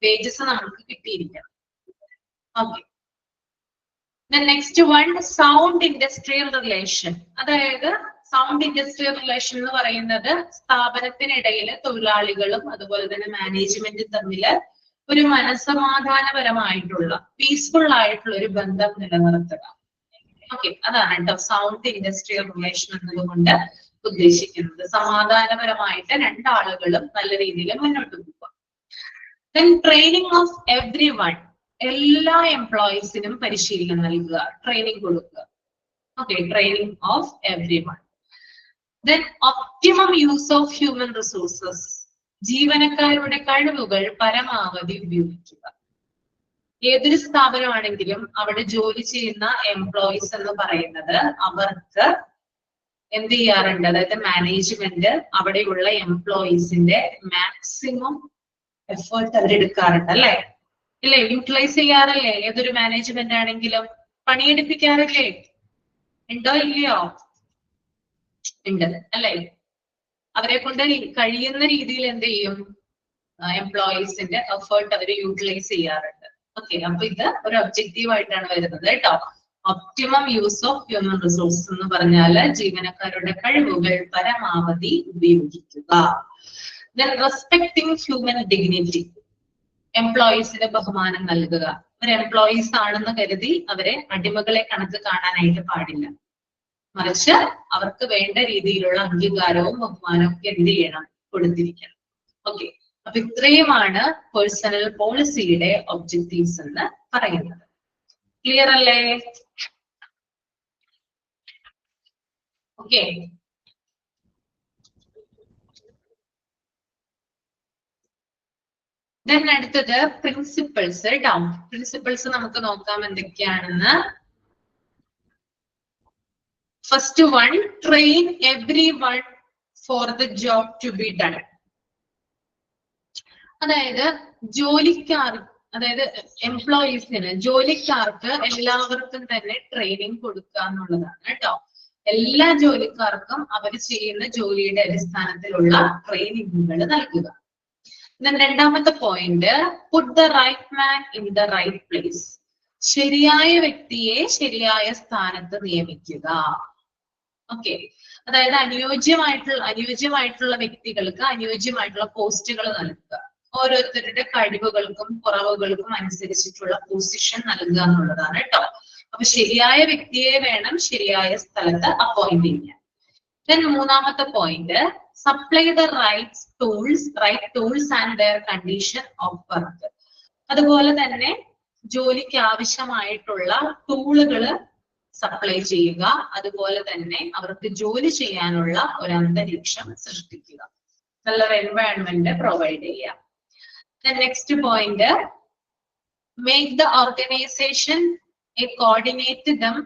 വേജസ് നമുക്ക് കിട്ടിയിരിക്കണം. Okay, next one, sound industrial relation. അതായത് സൗണ്ട് ഇൻഡസ്ട്രിയൽ റിലേഷൻ എന്ന് പറയുന്നത് സ്ഥാപനത്തിനിടയിൽ തൊഴിലാളികളും അതുപോലെ തന്നെ മാനേജ്മെന്റും തമ്മിൽ ഒരു മനസ്സമാധാനപരമായിട്ടുള്ള പീസ്ഫുൾ ആയിട്ടുള്ള ഒരു ബന്ധം നിലനിർത്തുക. ഓക്കെ, അതാണ് കേട്ടോ സൗണ്ട് ഇൻഡസ്ട്രിയൽ റിലേഷൻ എന്നതുകൊണ്ട് ഉദ്ദേശിക്കുന്നത്. സമാധാനപരമായിട്ട് രണ്ടാളുകളും നല്ല രീതിയിൽ മുന്നോട്ട് പോകുക. Then training of every one. എല്ലാ എംപ്ലോയീസിനും പരിശീലനം നൽകുക, ട്രെയിനിങ് കൊടുക്കുക. Okay, training of every one. Then optimum use of human resources. ജീവനക്കാരുടെ കഴിവുകൾ പരമാവധി ഉപയോഗിക്കുക. ഏതൊരു സ്ഥാപനമാണെങ്കിലും അവിടെ ജോലി ചെയ്യുന്ന എംപ്ലോയീസ് എന്ന് പറയുന്നത് അവർക്ക് എന്ത് ചെയ്യാറുണ്ട്, അതായത് മാനേജ്മെന്റ് അവിടെയുള്ള എംപ്ലോയീസിന്റെ മാക്സിമം എഫേർട്ട് അവരെടുക്കാറുണ്ട് അല്ലെ? ഇല്ലേ? യൂട്ടിലൈസ് ചെയ്യാറല്ലേ? ഏതൊരു മാനേജ്മെന്റ് ആണെങ്കിലും പണിയെടുപ്പിക്കാറില്ലേ? ഉണ്ടോ ഇല്ലയോ? ഉണ്ട് അല്ലെ? അവരെ കൊണ്ട് കഴിയുന്ന രീതിയിൽ എന്ത് ചെയ്യും, എംപ്ലോയീസിന്റെ എഫേർട്ട് അവര് യൂട്ടിലൈസ് ചെയ്യാറുണ്ട്. ഓക്കെ, അപ്പൊ ഇത് ഒരു ഒബ്ജക്റ്റീവ് ആയിട്ടാണ് വരുന്നത് കേട്ടോ. Optimum use of human resources എന്ന് പറഞ്ഞാല് ജീവനക്കാരുടെ കഴിവുകൾ പരമാവധി ഉപയോഗിക്കുക. Then respecting human dignity. എംപ്ലോയീസിന് ബഹുമാനം നൽകുക. ഒരു എംപ്ലോയീസ് ആണെന്ന് കരുതി അവരെ അടിമകളെ കണക്ക് കാണാനായിട്ട് പാടില്ല. മറിച്ച് അവർക്ക് വേണ്ട രീതിയിലുള്ള അംഗീകാരവും ബഹുമാനവും ഒക്കെ എന്ത് ചെയ്യണം, കൊടുത്തിരിക്കണം. ഓക്കെ, അപ്പൊ ഇത്രയുമാണ് പേഴ്സണൽ പോളിസിയുടെ ഒബ്ജക്റ്റീവ്സ് എന്ന് പറയുന്നത്. ക്ലിയർ അല്ലേ? ഓക്കെ, then അടുത്തത് പ്രിൻസിപ്പിൾസ് കേട്ടോ. പ്രിൻസിപ്പിൾസ് നമുക്ക് നോക്കാം എന്തൊക്കെയാണെന്ന്. First one, train every one for the job to be done. അതായത് അതായത് എംപ്ലോയീസിന്, ജോലിക്കാർക്ക് എല്ലാവർക്കും തന്നെ ട്രെയിനിങ് കൊടുക്കുക എന്നുള്ളതാണ് കേട്ടോ. എല്ലാ ജോലിക്കാർക്കും അവർ ചെയ്യുന്ന ജോലിയുടെ അടിസ്ഥാനത്തിലുള്ള ട്രെയിനിങ്ങുകൾ നൽകുക. രണ്ടാമത്തെ point, put the right man in the right place. ശരിയായ വ്യക്തിയെ ശരിയായ സ്ഥാനത്ത് നിയമിക്കുക. ഓക്കെ, അതായത് അനുയോജ്യമായിട്ടുള്ള വ്യക്തികൾക്ക് അനുയോജ്യമായിട്ടുള്ള പോസ്റ്റുകൾ നൽകുക. ഓരോരുത്തരുടെ കഴിവുകൾക്കും കുറവുകൾക്കും അനുസരിച്ചിട്ടുള്ള പൊസിഷൻ നൽകുക എന്നുള്ളതാണ് കേട്ടോ. അപ്പൊ ശരിയായ വ്യക്തിയെ വേണം ശരിയായ സ്ഥലത്ത് അപ്പോയിന്റ് ചെയ്യാൻ. മൂന്നാമത്തെ point, supply the right tools and their condition of work. അതുപോലെ തന്നെ ജോലിക്ക് ആവശ്യമായിട്ടുള്ള ടൂളുകൾ സപ്ലൈ ചെയ്യുക. അതുപോലെ തന്നെ അവർക്ക് ജോലി ചെയ്യാനുള്ള ഒരു അന്തരീക്ഷം സൃഷ്ടിക്കുക. നല്ലൊരു എൻവയൺമെന്റ് പ്രൊവൈഡ് ചെയ്യുക. Next point, make the organisation coordinate them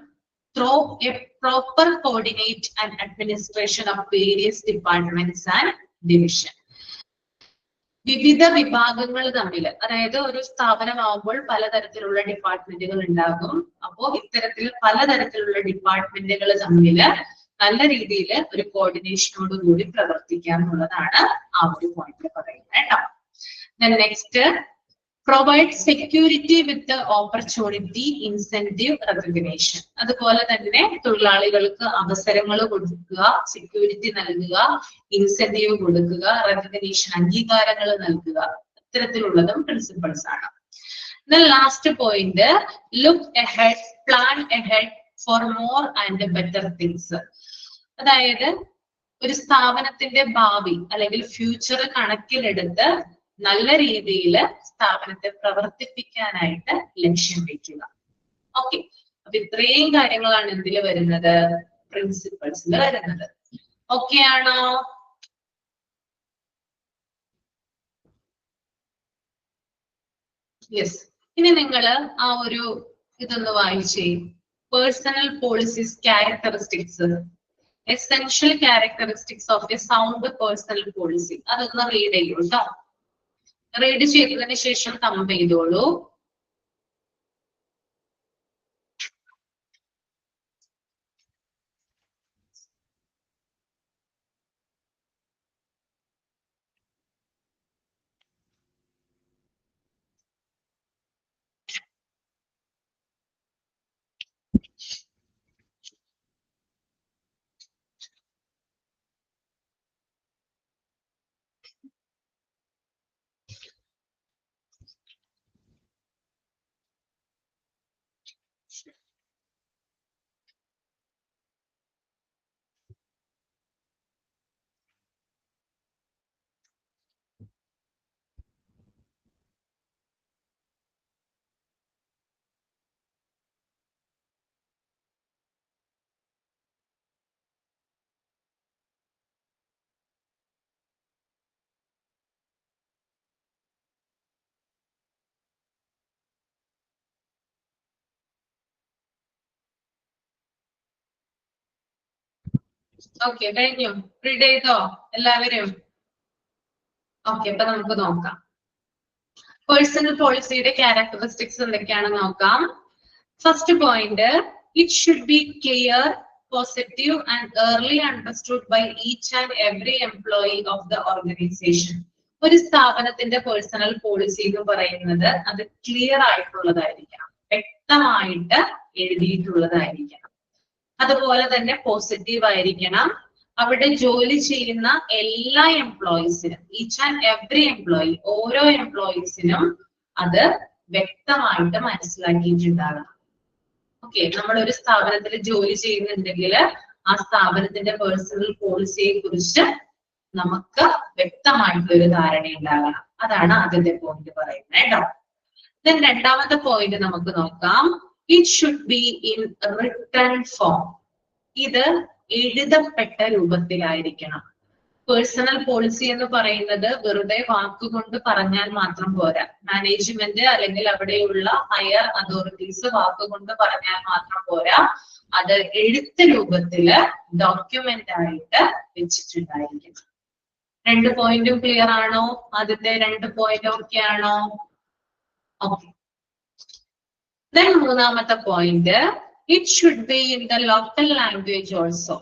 through a proper coordinate and administration of various departments and division. വിവിധ വിഭാഗങ്ങൾ തമ്മിൽ, അതായത് ഒരു സ്ഥാപനമാകുമ്പോൾ പലതരത്തിലുള്ള ഡിപ്പാർട്ട്മെന്റുകൾ ഉണ്ടാകും. അപ്പോൾ ഇത്തരത്തിൽ പലതരത്തിലുള്ള ഡിപ്പാർട്ട്മെന്റുകൾ തമ്മിൽ നല്ല രീതിയിൽ ഒരു കോർഡിനേഷനോട് കൂടി പ്രവർത്തിക്കുക എന്നുള്ളതാണ് ആ ഒരു പോയിന്റ് പറയുന്നത് കേട്ടോ. നെക്സ്റ്റ്, പ്രൊവൈഡ് സെക്യൂരിറ്റി വിത്ത് ഓപ്പർച്യൂണിറ്റി, ഇൻസെന്റീവ്, റെക്കഗ്നേഷൻ. അതുപോലെ തന്നെ തൊഴിലാളികൾക്ക് അവസരങ്ങൾ കൊടുക്കുക, സെക്യൂരിറ്റി നൽകുക, ഇൻസെന്റീവ് കൊടുക്കുക, റെക്കഗ്നേഷൻ അംഗീകാരങ്ങൾ നൽകുക. ഇത്തരത്തിലുള്ളതും പ്രിൻസിപ്പിൾസ് ആണ്. Last point, look ahead, plan ahead for more and better things. അതായത് ഒരു സ്ഥാപനത്തിന്റെ ഭാവി അല്ലെങ്കിൽ ഫ്യൂച്ചർ കണക്കിലെടുത്ത് നല്ല രീതിയിൽ സ്ഥാപനത്തെ പ്രവർത്തിപ്പിക്കാനായിട്ട് ലക്ഷ്യം വെക്കുക. ഓക്കെ, അപ്പൊ ഇത്രയും കാര്യങ്ങളാണ് എന്തിൽ വരുന്നത്, പ്രിൻസിപ്പിൾസിൽ വരുന്നത്. ഓക്കെ ആണോ? യെസ്. ഇനി നിങ്ങൾ ആ ഒരു ഇതൊന്ന് വായിച്ചേ. Personal policies characteristics, essential characteristics of A sound personal policy. അതൊന്ന് റീഡ് ചെയ്യൂ കേട്ടോ. റീഡ് ചെയ്തതിന് ശേഷം തമ്പ് ചെയ്തോളൂ. ഓക്കെ, കഴിഞ്ഞു. റീഡ് ചെയ്തോ എല്ലാവരും? ഓക്കെ, അപ്പൊ നമുക്ക് നോക്കാം. പേഴ്സണൽ പോളിസിയുടെ ക്യാരക്ടറിസ്റ്റിക്സ് എന്തൊക്കെയാണെന്ന് നോക്കാം. First point, it should be clear, positive and early understood by each and every employee of the organisation. ഒരു സ്ഥാപനത്തിന്റെ പേഴ്സണൽ പോളിസി എന്ന് പറയുന്നത് അത് ക്ലിയർ ആയിട്ടുള്ളതായിരിക്കണം, വ്യക്തമായിട്ട് എഴുതിയിട്ടുള്ളതായിരിക്കണം. അതുപോലെ തന്നെ പോസിറ്റീവ് ആയിരിക്കണം. അവിടെ ജോലി ചെയ്യുന്ന എല്ലാ എംപ്ലോയീസിനും, ഈച്ച് ആൻഡ് എവറി എംപ്ലോയി, ഓരോ എംപ്ലോയീസിനും അത് വ്യക്തമായിട്ട് മനസ്സിലാക്കിയിട്ടുണ്ടാകണം. ഓക്കെ, നമ്മൾ ഒരു സ്ഥാപനത്തിൽ ജോലി ചെയ്യുന്നുണ്ടെങ്കിൽ ആ സ്ഥാപനത്തിന്റെ പേഴ്സണൽ പോളിസിയെ കുറിച്ച് നമുക്ക് വ്യക്തമായിട്ടൊരു ധാരണ ഉണ്ടാകണം. അതാണ് ആദ്യത്തെ പോയിന്റ് പറയുന്നത് കേട്ടോ. ദെൻ രണ്ടാമത്തെ പോയിന്റ് നമുക്ക് നോക്കാം. It should be in written form. ഇത് എഴുതപ്പെട്ട രൂപത്തിലായിരിക്കണം. പേഴ്സണൽ പോളിസി എന്ന് പറയുന്നത് വെറുതെ വാക്കുകൊണ്ട് പറഞ്ഞാൽ മാത്രം പോരാ. മാനേജ്മെന്റ് അല്ലെങ്കിൽ അവിടെയുള്ള ഹയർ അതോറിറ്റീസ് വാക്കുകൊണ്ട് പറഞ്ഞാൽ മാത്രം പോരാ, അത് എഴുത്ത് രൂപത്തില് ഡോക്യുമെന്റ് ആയിട്ട് വെച്ചിട്ടുണ്ടായിരിക്കണം. രണ്ട് പോയിന്റും ക്ലിയർ ആണോ? ആദ്യത്തെ രണ്ട് പോയിന്റ് ഓക്കെ ആണോ? ഓക്കെ. ദെൻ മൂന്നാമത്തെ point, it should be in the local language also.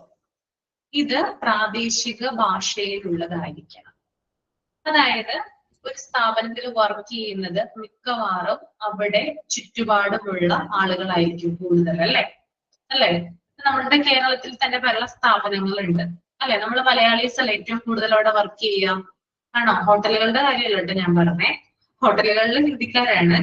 ഇത് പ്രാദേശിക ഭാഷയിലുള്ളതായിരിക്കണം. അതായത് ഒരു സ്ഥാപനത്തിൽ വർക്ക് ചെയ്യുന്നത് മിക്കവാറും അവിടെ ചുറ്റുപാടുമുള്ള ആളുകളായിരിക്കും കൂടുതൽ, അല്ലെ? നമ്മളുടെ കേരളത്തിൽ തന്നെ പല സ്ഥാപനങ്ങളുണ്ട്, അല്ലെ? നമ്മൾ മലയാളീസ് അല്ലെ ഏറ്റവും കൂടുതൽ അവിടെ വർക്ക് ചെയ്യാം, ആണോ? ഹോട്ടലുകളുടെ കാര്യമല്ല കേട്ടോ ഞാൻ പറഞ്ഞേ. ഹോട്ടലുകളിൽ ഹിന്ദിക്കാരാണ്,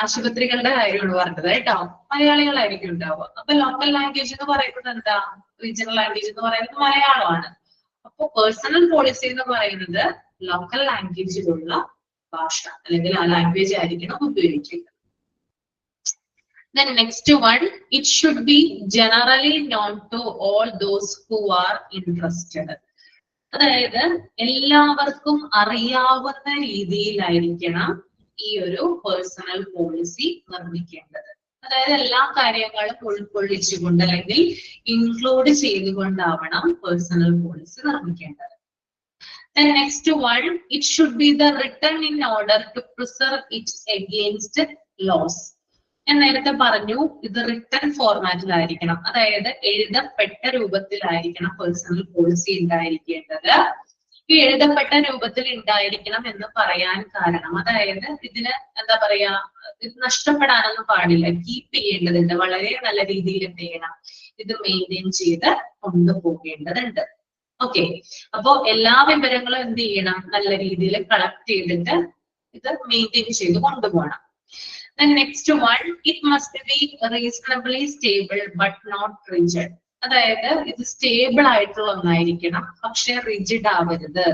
ആശുപത്രികളുടെ കാര്യമാണ് പറഞ്ഞത് കേട്ടോ. മലയാളികളായിരിക്കും ഉണ്ടാവുക. അപ്പൊ ലോക്കൽ ലാംഗ്വേജ് എന്ന് പറയുന്നത് എന്താ? റീജിയണൽ ലാംഗ്വേജ് എന്ന് പറയുന്നത് മലയാളമാണ്. അപ്പൊ പേഴ്സണൽ പോളിസി എന്ന് പറയുന്നത് ലോക്കൽ ലാംഗ്വേജിലുള്ള ഭാഷ അല്ലെങ്കിൽ ആ ലാംഗ്വേജ് ആയിരിക്കണം ഉപയോഗിക്കുന്നത്. Then next one, it should be generally known to all those who are interested. അതായത് എല്ലാവർക്കും അറിയാവുന്ന രീതിയിലായിരിക്കണം ഈ ഒരു പേഴ്സണൽ പോളിസി നിർമ്മിക്കേണ്ടത്. അതായത് എല്ലാ കാര്യങ്ങളും ഉൾക്കൊള്ളിച്ചുകൊണ്ട് അല്ലെങ്കിൽ ഇൻക്ലൂഡ് ചെയ്തുകൊണ്ടാവണം പേഴ്സണൽ പോളിസി നിർമ്മിക്കേണ്ടത്. Then next one, it should be the written in order to preserve it against loss. ഞാൻ നേരത്തെ പറഞ്ഞു ഇത് റിട്ടൺ ഫോർമാറ്റിലായിരിക്കണം, അതായത് എഴുതപ്പെട്ട രൂപത്തിലായിരിക്കണം പേഴ്സണൽ പോളിസി ഉണ്ടായിരിക്കേണ്ടത്. ഈ എഴുതപ്പെട്ട രൂപത്തിൽ ഉണ്ടായിരിക്കണം എന്ന് പറയാൻ കാരണം, അതായത് ഇതിന് എന്താ പറയാ, ഇത് നഷ്ടപ്പെടാനൊന്നും പാടില്ല, കീപ്പ് ചെയ്യേണ്ടതുണ്ട്, വളരെ നല്ല രീതിയിൽ എന്ത് ചെയ്യണം, ഇത് മെയിൻറ്റെയിൻ ചെയ്ത് കൊണ്ടുപോകേണ്ടതുണ്ട്. ഓക്കെ, അപ്പോ എല്ലാ വിവരങ്ങളും എന്ത് ചെയ്യണം, നല്ല രീതിയിൽ കളക്ട് ചെയ്തിട്ട് ഇത് മെയിൻറ്റെയിൻ ചെയ്ത് കൊണ്ടുപോകണം. Then next one, it must be reasonably stable but not rigid. അതായത് ഇത് സ്റ്റേബിൾ ആയിട്ടുള്ള ഒന്നായിരിക്കണം, പക്ഷെ റിജിഡ് ആവരുത്.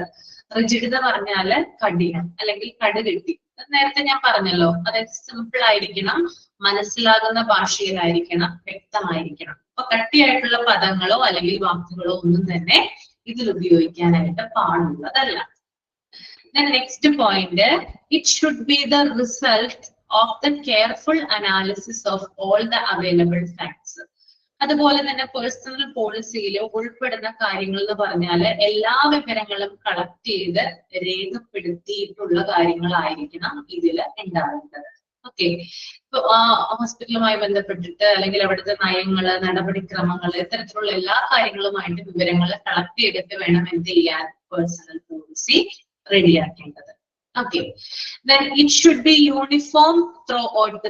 റിജിഡ് എന്ന് പറഞ്ഞാല് കഠിനം അല്ലെങ്കിൽ കടുകെട്ടി. നേരത്തെ ഞാൻ പറഞ്ഞല്ലോ, അതായത് സിമ്പിൾ ആയിരിക്കണം, മനസ്സിലാകുന്ന ഭാഷയിലായിരിക്കണം, വ്യക്തമായിരിക്കണം. അപ്പൊ കട്ടിയായിട്ടുള്ള പദങ്ങളോ അല്ലെങ്കിൽ വാക്കുകളോ ഒന്നും തന്നെ ഇതിൽ ഉപയോഗിക്കാനായിട്ട് പാടുള്ളതല്ല. Then next point, it should be the result of the careful analysis of all the available facts. അതുപോലെ തന്നെ പേഴ്സണൽ പോളിസിയിൽ ഉൾപ്പെടുന്ന കാര്യങ്ങൾ എന്ന് പറഞ്ഞാല് എല്ലാ വിവരങ്ങളും കളക്ട് ചെയ്ത് രേഖപ്പെടുത്തിയിട്ടുള്ള കാര്യങ്ങളായിരിക്കണം ഇതിൽ ഉണ്ടാവേണ്ടത്. ഓക്കെ, ഇപ്പൊ ഹോസ്പിറ്റലുമായി ബന്ധപ്പെട്ടിട്ട് അല്ലെങ്കിൽ അവിടുത്തെ നയങ്ങള്, നടപടിക്രമങ്ങള്, ഇത്തരത്തിലുള്ള എല്ലാ കാര്യങ്ങളുമായിട്ട് വിവരങ്ങൾ കളക്ട് ചെയ്തിട്ട് വേണം എന്ത് ചെയ്യാൻ, പേഴ്സണൽ പോളിസി റെഡിയാക്കേണ്ടത്. Okay, then it should be uniform throughout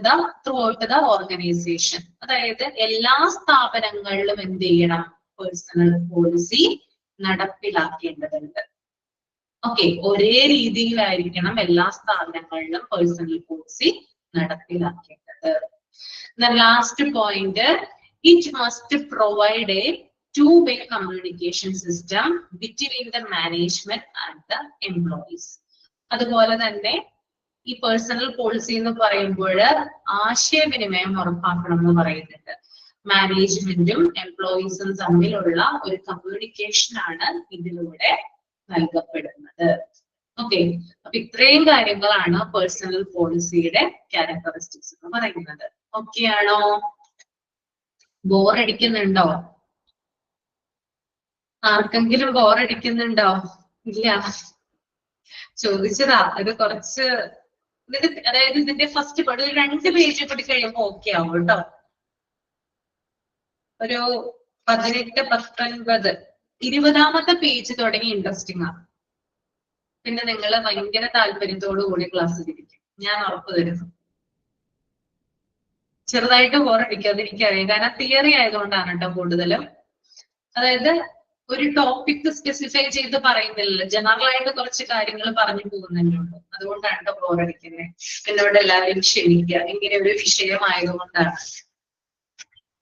the organization. അതായത് എല്ലാ സ്ഥാപനങ്ങളിലും എന്ത് ചെയ്യണം, പേഴ്സണൽ പോളിസി നടപ്പിലാക്കേണ്ടതുണ്ട്. ഓക്കെ, ഒരേ രീതിയിലായിരിക്കണം എല്ലാ സ്ഥാപനങ്ങളിലും പേഴ്സണൽ പോളിസി നടപ്പിലാക്കേണ്ടത്. The last point, it must provide a two-way communication system between the management and the employees. അതുപോലെ തന്നെ ഈ പേഴ്സണൽ പോളിസി എന്ന് പറയുമ്പോൾ ആശയവിനിമയം ഉറപ്പാക്കണം എന്ന് പറയുന്നുണ്ട്. മാനേജ്മെന്റും എംപ്ലോയീസും തമ്മിലുള്ള ഒരു കമ്മ്യൂണിക്കേഷൻ ആണ് ഇതിലൂടെ നൽകപ്പെടുന്നത്. ഓക്കെ, അപ്പൊ ഇത്രയും കാര്യങ്ങളാണ് പേഴ്സണൽ പോളിസിയുടെ ക്യാരക്ടറിസ്റ്റിക്സ് എന്ന് പറയുന്നത്. ഓക്കെ ആണോ? ബോറടിക്കുന്നുണ്ടോ? ആർക്കെങ്കിലും ബോറടിക്കുന്നുണ്ടോ? ഇല്ല, ചോദിച്ചതാ. ഇത് കുറച്ച് അതായത് ഇതിന്റെ ഫസ്റ്റ് ഒരു 2 പേജ് കൂടി കഴിയുമ്പോ ഓക്കെ ആവും കേട്ടോ. ഒരു 18, 19, 20ാമത്തെ പേജ് തുടങ്ങി ഇൻട്രസ്റ്റിംഗ് ആണ്. പിന്നെ നിങ്ങൾ ഭയങ്കര താല്പര്യത്തോടു കൂടി ക്ലാസ് ഇരിക്കും, ഞാൻ ഉറപ്പ് തരുന്നു. ചെറുതായിട്ട് ബോറടിക്കാതിരിക്കറിയാം, കാരണം തിയറി ആയതുകൊണ്ടാണ് കേട്ടോ കൂടുതലും. അതായത് ഒരു ടോപ്പിക് സ്പെസിഫൈ ചെയ്ത് പറയുന്നില്ല, ജനറൽ ആയിട്ട് കുറച്ച് കാര്യങ്ങൾ പറഞ്ഞു പോകുന്നുണ്ട്. അതുകൊണ്ടാണ് കേട്ടോ ബോറടിക്കുന്നത്. എന്നോട് എല്ലാവരും ക്ഷമിക്കുക, ഇങ്ങനെ ഒരു വിഷയമായതുകൊണ്ടാണ്.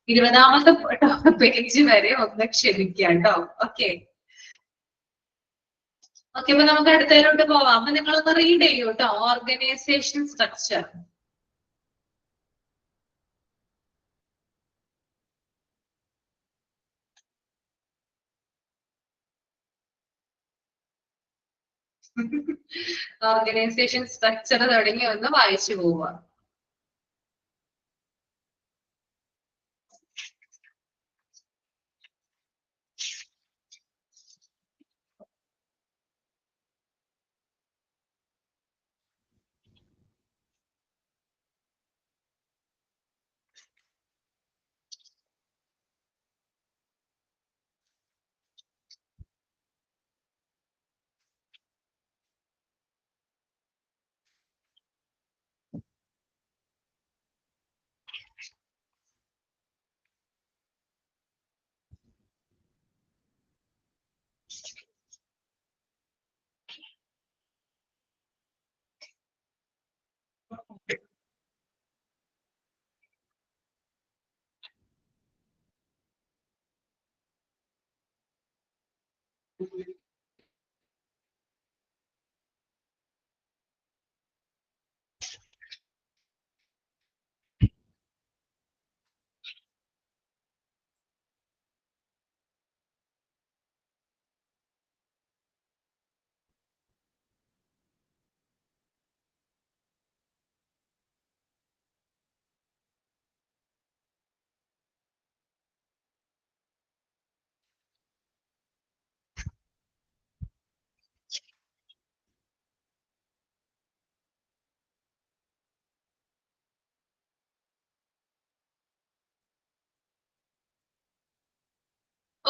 20ാമത്തെ പേജ് വരെ ഒന്ന് ക്ഷമിക്കുക കേട്ടോ. ഓക്കെ ഓക്കെ, അപ്പൊ നമുക്ക് അടുത്തതിലോട്ട് പോവാം. അപ്പൊ നിങ്ങളൊന്ന് റീഡ് ചെയ്യൂ കേട്ടോ. Organisation structure. ഓർഗനൈസേഷൻ സ്ട്രക്ചർ തുടങ്ങി ഒന്ന് വായിച്ചു പോവുക.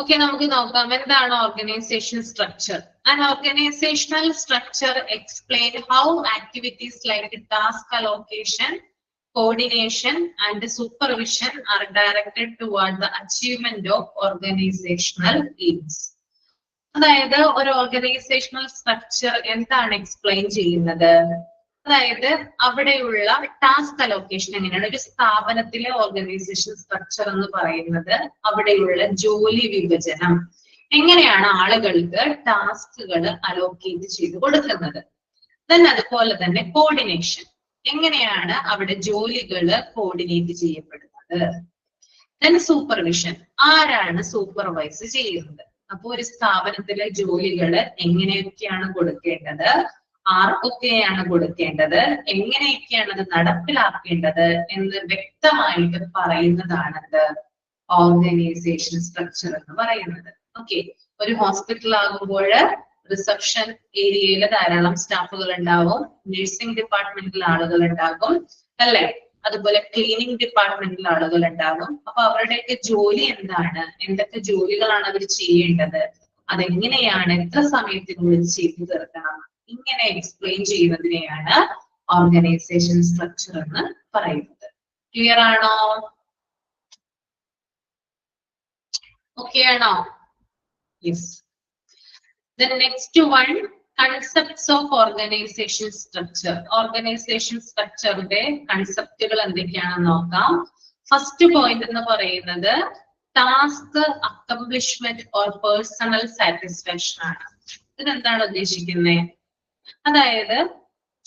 ഓക്കെ, നമുക്ക് നോക്കാം എന്താണ് organisation structure. And organisational structure explain how activities like task allocation, coordination and supervision are directed toward the achievement of organizational aims. അതായത് ഒരു ഓർഗനൈസേഷണൽ സ്ട്രക്ചർ എന്താണ് എക്സ്പ്ലെയിൻ ചെയ്യുന്നത്? അതായത് അവിടെയുള്ള ടാസ്ക് അലോക്കേഷൻ എങ്ങനെയാണ്. ഒരു സ്ഥാപനത്തിലെ ഓർഗനൈസേഷൻ സ്ട്രക്ചർ എന്ന് പറയുന്നത് അവിടെയുള്ള ജോലി വിഭജനം, എങ്ങനെയാണ് ആളുകൾക്ക് ടാസ്കുകൾ അലോക്കേറ്റ് ചെയ്ത് കൊടുക്കുന്നത്. അതുപോലെ തന്നെ കോർഡിനേഷൻ, എങ്ങനെയാണ് അവിടെ ജോലികൾ കോർഡിനേറ്റ് ചെയ്യപ്പെടുന്നത്. സൂപ്പർവിഷൻ, ആരാണ് സൂപ്പർവൈസ് ചെയ്യുന്നത്. അപ്പൊ ഒരു സ്ഥാപനത്തിലെ ജോലികൾ എങ്ങനെയൊക്കെയാണ് കൊടുക്കേണ്ടത്, ആർക്കൊക്കെയാണ് കൊടുക്കേണ്ടത്, എങ്ങനെയൊക്കെയാണ് അത് നടപ്പിലാക്കേണ്ടത് എന്ന് വ്യക്തമായിട്ട് പറയുന്നതാണ് ഓർഗനൈസേഷൻ സ്ട്രക്ചർ എന്ന് പറയുന്നത്. ഓക്കെ, ഒരു ഹോസ്പിറ്റൽ ആകുമ്പോൾ റിസപ്ഷൻ ഏരിയയിൽ ധാരാളം സ്റ്റാഫുകൾ ഉണ്ടാവും, നഴ്സിംഗ് ഡിപ്പാർട്ട്മെന്റിൽ ആളുകൾ ഉണ്ടാകും അല്ലെ, അതുപോലെ ക്ലീനിങ് ഡിപ്പാർട്ട്മെന്റിൽ ആളുകൾ ഉണ്ടാകും. അപ്പൊ അവരുടെയൊക്കെ ജോലി എന്താണ്, എന്തൊക്കെ ജോലികളാണ് അവർ ചെയ്യേണ്ടത്, അതെങ്ങനെയാണ്, എത്ര സമയത്തിനുള്ളിൽ ചെയ്തു തീർക്കണം, ഇങ്ങനെ എക്സ്പ്ലെയിൻ ചെയ്യുന്നതിനെയാണ് ഓർഗനൈസേഷൻ സ്ട്രക്ചർ എന്ന് പറയുന്നത്. ക്ലിയർ ആണോ? ഓക്കെ ആണോ? Yes. The next one, concepts of organization structure. Organization structure ന്റെ കൺസെപ്റ്റുകൾ എന്തൊക്കെയാണെന്ന് നോക്കാം. ഫസ്റ്റ് പോയിന്റ് എന്ന് പറയുന്നത് task accomplishment or personal satisfaction ആണ്. ഇതെന്താണ് ഉദ്ദേശിക്കുന്നത്? അതായത്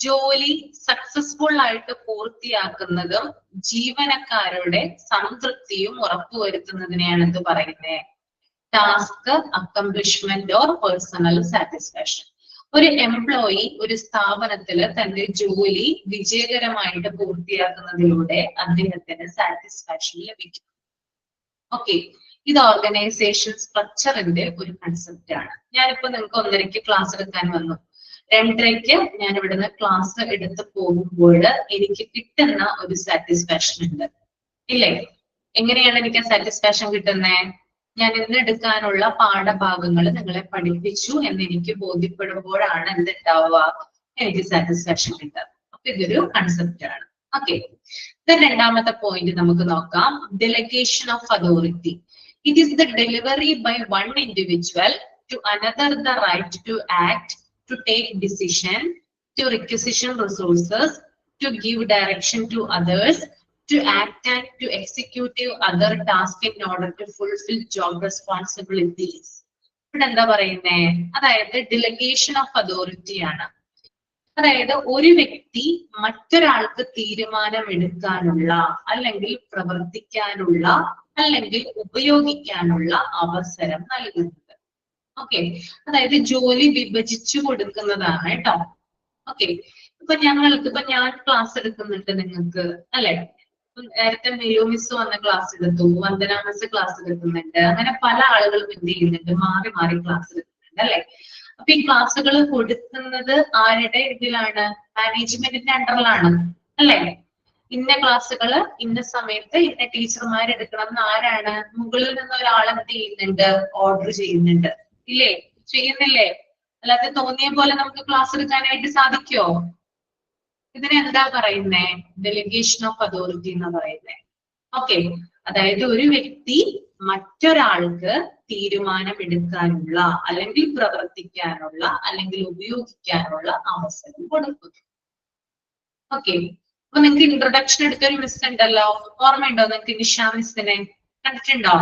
ജോലി സക്സസ്ഫുൾ ആയിട്ട് പൂർത്തിയാക്കുന്നതും ജീവനക്കാരുടെ സംതൃപ്തിയും ഉറപ്പുവരുത്തുന്നതിനെയാണ് ഇത് പറയുന്നത് task accomplishment or personal satisfaction. ഒരു എംപ്ലോയി ഒരു സ്ഥാപനത്തില് തന്റെ ജോലി വിജയകരമായിട്ട് പൂർത്തിയാക്കുന്നതിലൂടെ അദ്ദേഹത്തിന് സാറ്റിസ്ഫാക്ഷൻ ലഭിക്കും. ഓക്കെ, ഇത് ഓർഗനൈസേഷൻ സ്ട്രക്ചറിന്റെ ഒരു കൺസെപ്റ്റ് ആണ്. ഞാനിപ്പോ നിങ്ങൾക്ക് 1:30 ക്ലാസ് എടുക്കാൻ വന്നു, 2:30 ഞാൻ ഇവിടുന്ന് ക്ലാസ് എടുത്ത് പോകുമ്പോൾ എനിക്ക് കിട്ടുന്ന ഒരു സാറ്റിസ്ഫാക്ഷൻ ഉണ്ട് ഇല്ലേ? എങ്ങനെയാണ് എനിക്ക് സാറ്റിസ്ഫാക്ഷൻ കിട്ടുന്നത്? ഞാൻ ഇന്ന് എടുക്കാനുള്ള പാഠഭാഗങ്ങൾ നിങ്ങളെ പഠിപ്പിച്ചു എന്ന് എനിക്ക് ബോധ്യപ്പെടുമ്പോഴാണ് എന്തുണ്ടാവുക, എനിക്ക് സാറ്റിസ്ഫാക്ഷൻ കിട്ടുക. അപ്പൊ ഇതൊരു കൺസെപ്റ്റ് ആണ്. ഓക്കെ, രണ്ടാമത്തെ പോയിന്റ് നമുക്ക് നോക്കാം. Delegation of authority. It is the delivery by one individual to another the right to act, to take decision, to requisition resources, to give direction to others, to act and to execute other tasks in order to fulfill job responsibilities. ഇവിടെ എന്താ പറയുന്നേ? അതായത് ഡെലിഗേഷൻ ഓഫ് അതോറിറ്റി ആണ്. അതായത് ഒരു വ്യക്തി മറ്റൊരാൾക്ക് തീരുമാനമെടുക്കാനുള്ള അല്ലെങ്കിൽ പ്രവർത്തിക്കാനുള്ള അല്ലെങ്കിൽ ഉപയോഗിക്കാനുള്ള അവസരം നൽകുന്നത്. ഓക്കെ, അതായത് ജോലി വിഭജിച്ചു കൊടുക്കുന്നതാണ് കേട്ടോ. ഓക്കെ, ഇപ്പൊ ഞാൻ ക്ലാസ് എടുക്കുന്നുണ്ട് നിങ്ങൾക്ക് അല്ലെ? നേരത്തെ മെലു മിസ് വന്ന ക്ലാസ് എടുത്തു, വന്ദന മിസ് ക്ലാസ് എടുക്കുന്നുണ്ട്, അങ്ങനെ പല ആളുകളും എന്ത് ചെയ്യുന്നുണ്ട്, മാറി മാറി ക്ലാസ് എടുക്കുന്നുണ്ട് അല്ലെ? അപ്പൊ ഈ ക്ലാസ്സുകൾ കൊടുക്കുന്നത് ആരുടെ ഇതിലാണ്? മാനേജ്മെന്റിന്റെ അണ്ടറിലാണ് അല്ലെ? ഇന്ന ക്ലാസ്സുകൾ ഇന്ന സമയത്ത് ഇന്ന ടീച്ചർമാർ എടുക്കണം എന്ന് ആരാണ്? മുകളിൽ നിന്ന് ഒരാൾ എന്ത് ചെയ്യുന്നുണ്ട്? ഓർഡർ ചെയ്യുന്നുണ്ട് ഇല്ലേ? ചെയ്യുന്നില്ലേ? അല്ലാതെ തോന്നിയ പോലെ നമുക്ക് ക്ലാസ് എടുക്കാനായിട്ട് സാധിക്കോ? ഇതിനെ എന്താ പറയുന്നേ? ഡെലിഗേഷൻ ഓഫ് അതോറിറ്റി എന്ന് പറയുന്നേ. ഓക്കെ, അതായത് ഒരു വ്യക്തി മറ്റൊരാൾക്ക് തീരുമാനമെടുക്കാനുള്ള അല്ലെങ്കിൽ പ്രവർത്തിക്കാനുള്ള അല്ലെങ്കിൽ ഉപയോഗിക്കാനുള്ള അവസരം കൊടുക്കുന്നു. ഓക്കെ, അപ്പൊ നിങ്ങൾക്ക് ഇൻട്രൊഡക്ഷൻ എടുത്തൊരു മിസ് ഉണ്ടല്ലോ, ഓർമ്മയുണ്ടോ നിങ്ങൾക്ക്? നിഷ മിസ്സിനെ കണ്ടിട്ടുണ്ടോ?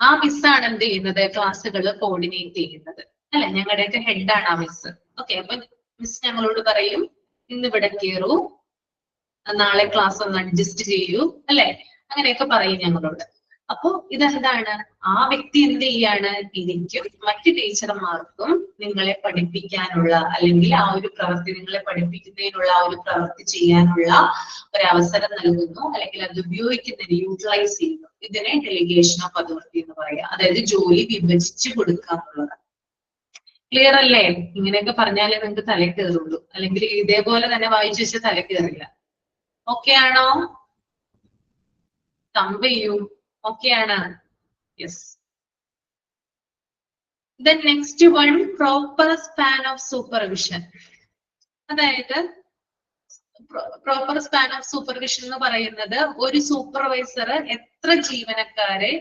ആ മിസ്സാണ് എന്ത് ചെയ്യുന്നത്? ക്ലാസ്സുകൾ കോർഡിനേറ്റ് ചെയ്യുന്നത് അല്ലെ? ഞങ്ങളുടെയൊക്കെ ഹെഡാണ് ആ മിസ്. ഓക്കെ, അപ്പൊ മിസ് ഞങ്ങളോട് പറയും ഇന്ന് ഇവിടെ കയറൂ, നാളെ ക്ലാസ് ഒന്ന് അഡ്ജസ്റ്റ് ചെയ്യൂ അല്ലെ? അങ്ങനെയൊക്കെ പറയും ഞങ്ങളോട്. അപ്പൊ ഇതെന്താണ്? ആ വ്യക്തി എന്ത് ചെയ്യാണ്? എനിക്കും മറ്റു ടീച്ചർമാർക്കും നിങ്ങളെ പഠിപ്പിക്കാനുള്ള അല്ലെങ്കിൽ ആ ഒരു പ്രവൃത്തി, നിങ്ങളെ പഠിപ്പിക്കുന്നതിനുള്ള ആ ഒരു പ്രവൃത്തി ചെയ്യാനുള്ള ഒരു അവസരം നൽകുന്നു, അല്ലെങ്കിൽ അത് ഉപയോഗിക്കുന്നതിന് യൂട്ടിലൈസ് ചെയ്യുന്നു. ഇതിനെ ഡെലിഗേഷൻ ഓഫ് അതോറിറ്റി എന്ന് പറയാം. അതായത് ജോലി വിഭജിച്ച് കൊടുക്കുക എന്നുള്ളത്. ക്ലിയർ അല്ലേ? ഇങ്ങനെയൊക്കെ പറഞ്ഞാലേ നിങ്ങൾക്ക് തല കയറുള്ളൂ, അല്ലെങ്കിൽ ഇതേപോലെ തന്നെ വായിച്ചു വെച്ച തല കയറില്ല. ഓക്കെ ആണോ? തമ്പ് ചെയ്യൂ. ഓക്കെ ആണ്? Yes. Then next one, proper span of supervision. അതായത് പ്രോപ്പർ സ്പാൻ ഓഫ് സൂപ്പർവിഷൻ എന്ന് പറയുന്നത് ഒരു സൂപ്പർവൈസർ എത്ര ജീവനക്കാരെ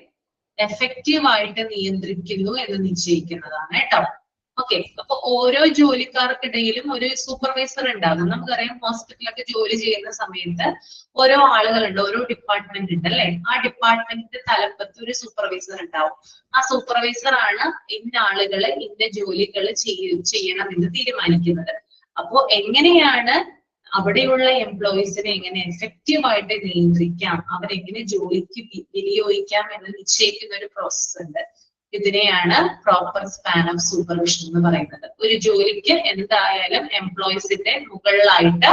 എഫക്റ്റീവ് ആയിട്ട് നിയന്ത്രിക്കുന്നു എന്ന് നിശ്ചയിക്കുന്നതാണ് കേട്ടോ. ഓക്കെ, അപ്പൊ ഓരോ ജോലിക്കാർക്കിടയിലും ഒരു സൂപ്പർവൈസർ ഉണ്ടാകും. നമുക്കറിയാം ഹോസ്പിറ്റലൊക്കെ ജോലി ചെയ്യുന്ന സമയത്ത് ഓരോ ആളുകളുണ്ട്, ഓരോ ഡിപ്പാർട്ട്മെന്റ് ഉണ്ട് അല്ലെ? ആ ഡിപ്പാർട്ട്മെന്റിന്റെ തലപ്പത്ത് ഒരു സൂപ്പർവൈസർ ഉണ്ടാവും. ആ സൂപ്പർവൈസർ ആണ് ഇന്ന ആളുകളെ ഇന്ന ജോലികൾ ചെയ്യണം എന്ന് തീരുമാനിക്കുന്നത്. അപ്പോ എങ്ങനെയാണ് അവിടെയുള്ള എംപ്ലോയീസിനെ എങ്ങനെ എഫക്റ്റീവ് ആയിട്ട് നിയന്ത്രിക്കാം, അവരെങ്ങനെ ജോലിക്ക് വിനിയോഗിക്കാം എന്ന് നിശ്ചയിക്കുന്ന ഒരു പ്രോസസ് ഉണ്ട്. ഇതിനെയാണ് പ്രോപ്പർ സ്പാൻ ഓഫ് സൂപ്പർവിഷൻ എന്ന് പറയുന്നത്. ഒരു ജോലിക്ക് എന്തായാലും എംപ്ലോയീസിന്റെ മുകളിലായിട്ട്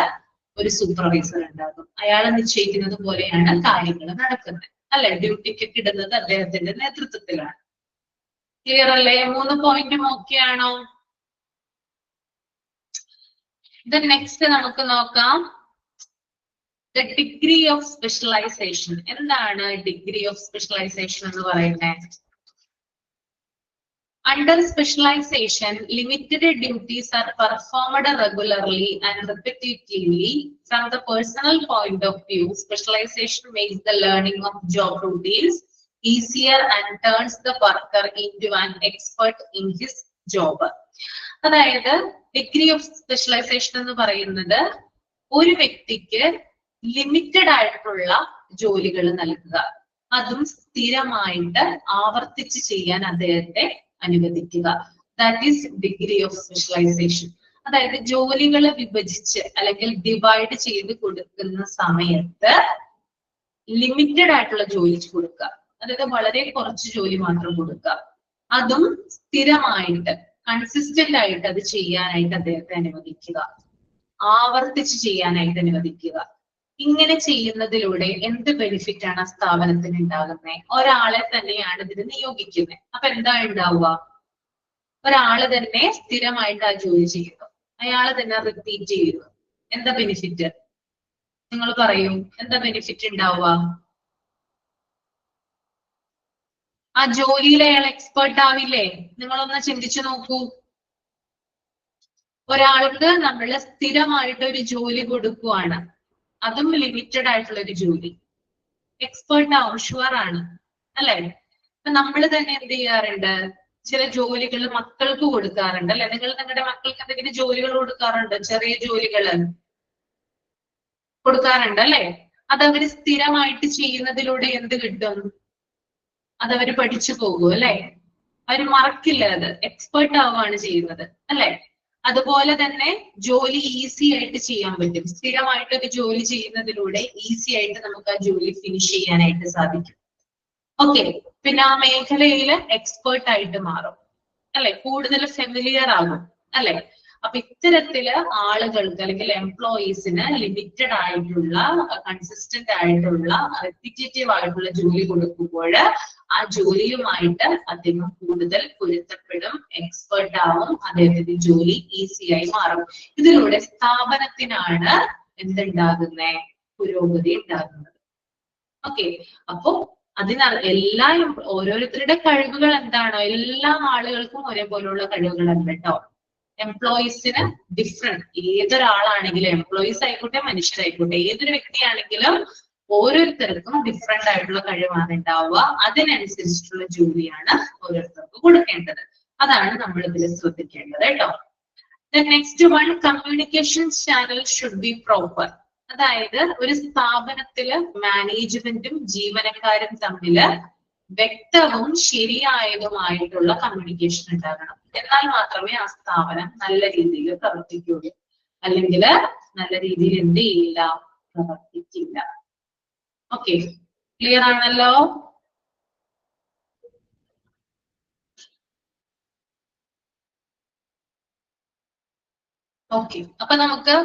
ഒരു സൂപ്പർവൈസർ ഉണ്ടാകും. അയാൾ നിശ്ചയിക്കുന്നത് പോലെയാണ് കാര്യങ്ങൾ നടക്കുന്നത് അല്ലെ? ഡ്യൂട്ടിക്ക് ഇടുന്നത് അദ്ദേഹത്തിന്റെ നേതൃത്വത്തിലാണ്. ക്ലിയർ അല്ലേ? 3 പോയിന്റും ഓക്കെ ആണോ? നെക്സ്റ്റ് നമുക്ക് നോക്കാം the degree of specialization. എന്താണ് ഡിഗ്രി ഓഫ് സ്പെഷ്യലൈസേഷൻ എന്ന് പറയുന്നത്? Under specialization, limited duties are performed regularly and repetitively. From the personal point of view, specialization makes the learning of job routines easier and turns the worker into an expert in his job. അതായത് ഡിഗ്രി ഓഫ് സ്പെഷ്യലൈസേഷൻ എന്ന് പറയുന്നത് ഒരു വ്യക്തിക്ക് ലിമിറ്റഡ് ആയിട്ടുള്ള ജോലികൾ നൽകുക, അതും സ്ഥിരമായിട്ട് ആവർത്തിച്ച് ചെയ്യാൻ അദ്ദേഹത്തെ അനുവദിക്കുക. That is degree of specialisation. അതായത് ജോലികളെ വിഭജിച്ച് അല്ലെങ്കിൽ ഡിവൈഡ് ചെയ്ത് കൊടുക്കുന്ന സമയത്ത് ലിമിറ്റഡ് ആയിട്ടുള്ള ജോലി കൊടുക്കുക, അതായത് വളരെ കുറച്ച് ജോലി മാത്രം കൊടുക്കുക, അതും സ്ഥിരമായിട്ട് കൺസിസ്റ്റന്റ് ആയിട്ട് അത് ചെയ്യാനായിട്ട് അദ്ദേഹത്തെ അനുവദിക്കുക, ആവർത്തിച്ച് ചെയ്യാനായിട്ട് അനുവദിക്കുക. ഇങ്ങനെ ചെയ്യുന്നതിലൂടെ എന്ത് ബെനിഫിറ്റ് ആണ് ആ സ്ഥാപനത്തിന് ഉണ്ടാകുന്നത്? ഒരാളെ തന്നെയാണ് ഇതിന് നിയോഗിക്കുന്നത്. അപ്പൊ എന്താ ഉണ്ടാവുക? ഒരാള് തന്നെ സ്ഥിരമായിട്ട് ആ ജോലി ചെയ്യുന്നു, അയാള് തന്നെ റിപ്പീറ്റ് ചെയ്യുന്നു. എന്താ ബെനിഫിറ്റ്? നിങ്ങൾ പറയൂ, എന്താ ബെനിഫിറ്റ് ഉണ്ടാവുക? ആ ജോലിയിൽ അയാൾ എക്സ്പേർട്ട് ആവില്ലേ? നിങ്ങളൊന്ന് ചിന്തിച്ചു നോക്കൂ. ഒരാൾക്ക് നമ്മൾ സ്ഥിരമായിട്ട് ഒരു ജോലി കൊടുക്കുവാണ്, അതും ലിമിറ്റഡ് ആയിട്ടുള്ള ഒരു ജോലി. എക്സ്പേർട്ട് ആവും, ഷുവർ ആണ് അല്ലെ? അപ്പൊ നമ്മൾ തന്നെ എന്ത് ചെയ്യാറുണ്ട്? ചില ജോലികൾ മക്കൾക്ക് കൊടുക്കാറുണ്ട് അല്ലെ? നിങ്ങൾ നിങ്ങളുടെ മക്കൾക്ക് എന്തെങ്കിലും ജോലികൾ കൊടുക്കാറുണ്ട്? ചെറിയ ജോലികൾ കൊടുക്കാറുണ്ട് അല്ലെ? അതവര് സ്ഥിരമായിട്ട് ചെയ്യുന്നതിലൂടെ എന്ത് കിട്ടും? അതവര് പഠിച്ചു പോകും അല്ലെ? അവര് മറക്കില്ല, അത് എക്സ്പേർട്ട് ആവുകയാണ് ചെയ്യുന്നത് അല്ലെ? അതുപോലെ തന്നെ ജോലി ഈസി ആയിട്ട് ചെയ്യാൻ പറ്റും. സ്ഥിരമായിട്ട് ഒരു ജോലി ചെയ്യുന്നതിലൂടെ ഈസി ആയിട്ട് നമുക്ക് ആ ജോലി ഫിനിഷ് ചെയ്യാനായിട്ട് സാധിക്കും. ഓക്കെ, പിന്നെ ആ മേഖലയിൽ എക്സ്പേർട്ട് ആയിട്ട് മാറും അല്ലെ? കൂടുതൽ ഫെമിലിയർ ആകും അല്ലെ? അപ്പൊ ഇത്തരത്തില് ആളുകൾക്ക് അല്ലെങ്കിൽ എംപ്ലോയീസിന് ലിമിറ്റഡ് ആയിട്ടുള്ള, കൺസിസ്റ്റന്റ് ആയിട്ടുള്ള, റെപ്പിറ്റേറ്റീവ് ആയിട്ടുള്ള ജോലി കൊടുക്കുമ്പോൾ ആ ജോലിയുമായിട്ട് അദ്ദേഹം കൂടുതൽ പൊരുത്തപ്പെടും, എക്സ്പേർട്ട് ആവും, അദ്ദേഹത്തിന്റെ ജോലി ഈസിയായി മാറും. ഇതിലൂടെ സ്ഥാപനത്തിനാണ് എന്തുണ്ടാകുന്നത്? പുരോഗതി ഉണ്ടാകുന്നത്. ഓക്കെ, അപ്പോ ഓരോരുത്തരുടെ കഴിവുകൾ എന്താണോ, എല്ലാ ആളുകൾക്കും ഒരേപോലുള്ള കഴിവുകളല്ല കേട്ടോ. എംപ്ലോയീസിന് ഡിഫറെന്റ്, ഏതൊരാളാണെങ്കിലും, എംപ്ലോയീസ് ആയിക്കോട്ടെ മനുഷ്യരായിക്കോട്ടെ, ഏതൊരു വ്യക്തിയാണെങ്കിലും ഓരോരുത്തർക്കും ഡിഫറെന്റ് ആയിട്ടുള്ള കഴിവാണ് ഉണ്ടാവുക. അതിനനുസരിച്ചിട്ടുള്ള ജോലിയാണ് ഓരോരുത്തർക്കും കൊടുക്കേണ്ടത്. അതാണ് നമ്മൾ ഇതിൽ ശ്രദ്ധിക്കേണ്ടത് കേട്ടോ. Next one, communication channel should be proper. അതായത് ഒരു സ്ഥാപനത്തില് മാനേജ്മെന്റും ജീവനക്കാരും തമ്മില് വ്യക്തവും ശരിയായതുമായിട്ടുള്ള കമ്മ്യൂണിക്കേഷൻ ഉണ്ടാകണം. എന്നാൽ മാത്രമേ ആ സ്ഥാപനം നല്ല രീതിയിൽ പ്രവർത്തിക്കുകയുള്ളൂ. അല്ലെങ്കിൽ നല്ല രീതിയിൽ എന്ത് ചെയ്യില്ല? പ്രവർത്തിക്കില്ല. ഓക്കെ, ക്ലിയർ ആണല്ലോ? ഓക്കെ, അപ്പൊ നമുക്ക്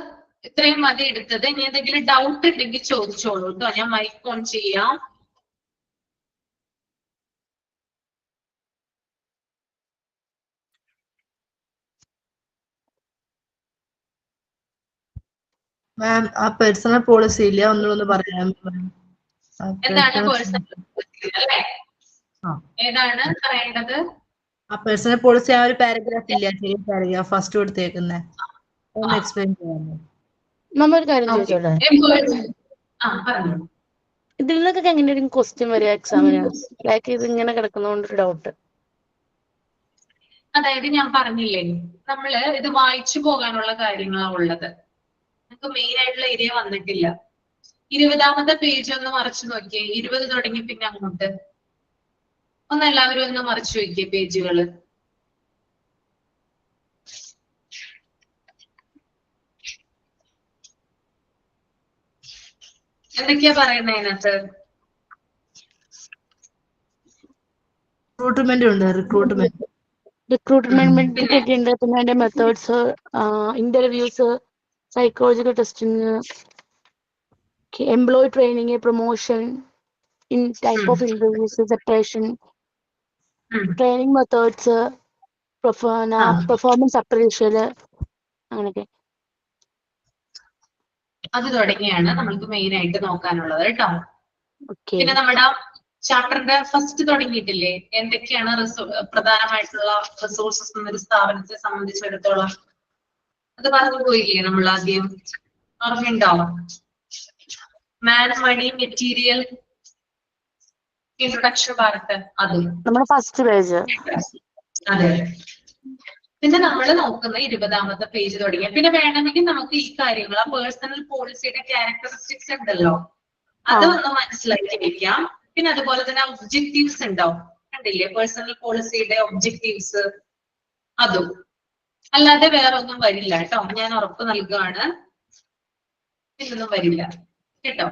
ഇത്രയും മതി എടുത്തത്. ഇനി എന്തെങ്കിലും ഡൗട്ട് ഉണ്ടെങ്കിൽ ചോദിച്ചോളൂ കേട്ടോ. ഞാൻ മൈക്ക് ഓൺ ചെയ്യാം. മാം, ആ പേഴ്സണൽ പോളിസി ഇല്ല, ഒന്നുകൂടെ പറയാം. എന്താണ് പേഴ്സണൽ പോളിസി അല്ലേ? ഏതാണ് പറയേണ്ടത്? ആ പേഴ്സണൽ പോളിസി ആ ഒരു പാരഗ്രാഫ് ഇല്ല, ചെറിയ പാരഗ്രാഫ് ഫസ്റ്റ് കൊടുത്തേക്കുന്നേ, ഒന്ന് എക്സ്പ്ലെയിൻ ചെയ്യാമോ? നമ്മ ഒരു കാര്യം ചോദിച്ചോട്ടെ, ഇതിൽ നിന്നൊക്കെ എങ്ങനെയായിരിക്കും ക്വസ്റ്റ്യൻ വരിക എക്സാമിന്? ലൈക്ക് ഇത് ഇങ്ങനെ കിടക്കുന്നതുകൊണ്ടൊരു ഡൗട്ട്. അതായത് ഞാൻ പറഞ്ഞില്ലേ, നമ്മള് ഇത് വായിച്ചു പോകാനുള്ള കാര്യങ്ങളാണ് ഉള്ളത്. നമുക്ക് മെയിൻ ആയിട്ടുള്ള ഏരിയ വന്നിട്ടില്ല. 20ാമത്തെ പേജ് ഒന്ന് മറിച്ചു നോക്കിയേ. 20 തുടങ്ങി പിന്നെ അങ്ങോട്ട് ഒന്ന് എല്ലാവരും ഒന്ന് മറിച്ചു നോക്കിയേ പേജുകള്. എന്തൊക്കെയാ പറയുന്നത് അതിനകത്ത്? റിക്രൂട്ട്മെന്റ് ഉണ്ട്, റിക്രൂട്ട്മെന്റ് ഒക്കെ ഉണ്ട്. പിന്നെ അതിന്റെ methods, interviews, psychological testing, employee training, promotion, in type of interviews, separation, training methods, performance appraisal, അങ്ങനെയൊക്കെ. അത് തുടങ്ങിയാണ് നമ്മൾക്ക് മെയിൻ ആയിട്ട് നോക്കാനുള്ളത് കേട്ടോ. പിന്നെ നമ്മുടെ ചാപ്റ്ററിന്റെ ഫസ്റ്റ് തുടങ്ങിയിട്ടില്ലേ, എന്തൊക്കെയാണ് പ്രധാനമായിട്ടുള്ള റിസോഴ്സസ് എന്നൊരു സ്ഥാപനത്തെ സംബന്ധിച്ചിടത്തോളം? അത് പറഞ്ഞു പോയില്ലേ നമ്മൾ ആദ്യം? ഓർമ്മയുണ്ടാവും? മാൻ, മണി, മെറ്റീരിയൽ, ഇൻട്രൊഡക്ഷൻ ഭാരത്, അതും നമ്മുടെ ഫസ്റ്റ് പേജ്. അതെ. പിന്നെ നമ്മൾ നോക്കുന്ന 20ാമത്തെ പേജ് തുടങ്ങിയ പിന്നെ വേണമെങ്കിൽ നമുക്ക് ഈ കാര്യങ്ങൾ, ആ പേഴ്സണൽ പോളിസിയുടെ ക്യാരക്ടറിസ്റ്റിക്സ് ഉണ്ടല്ലോ, അത് ഒന്ന് മനസ്സിലാക്കി വെക്കാം. പിന്നെ അതുപോലെ തന്നെ ഒബ്ജക്റ്റീവ്സ് ഉണ്ടാവും, കണ്ടില്ലേ? പേഴ്സണൽ പോളിസിയുടെ ഒബ്ജക്റ്റീവ്സ്, അതും. അല്ലാതെ വേറെ ഒന്നും വരില്ല കേട്ടോ, ഞാൻ ഉറപ്പ് നൽകുകയാണ്. ഇതൊന്നും വരില്ല കേട്ടോ.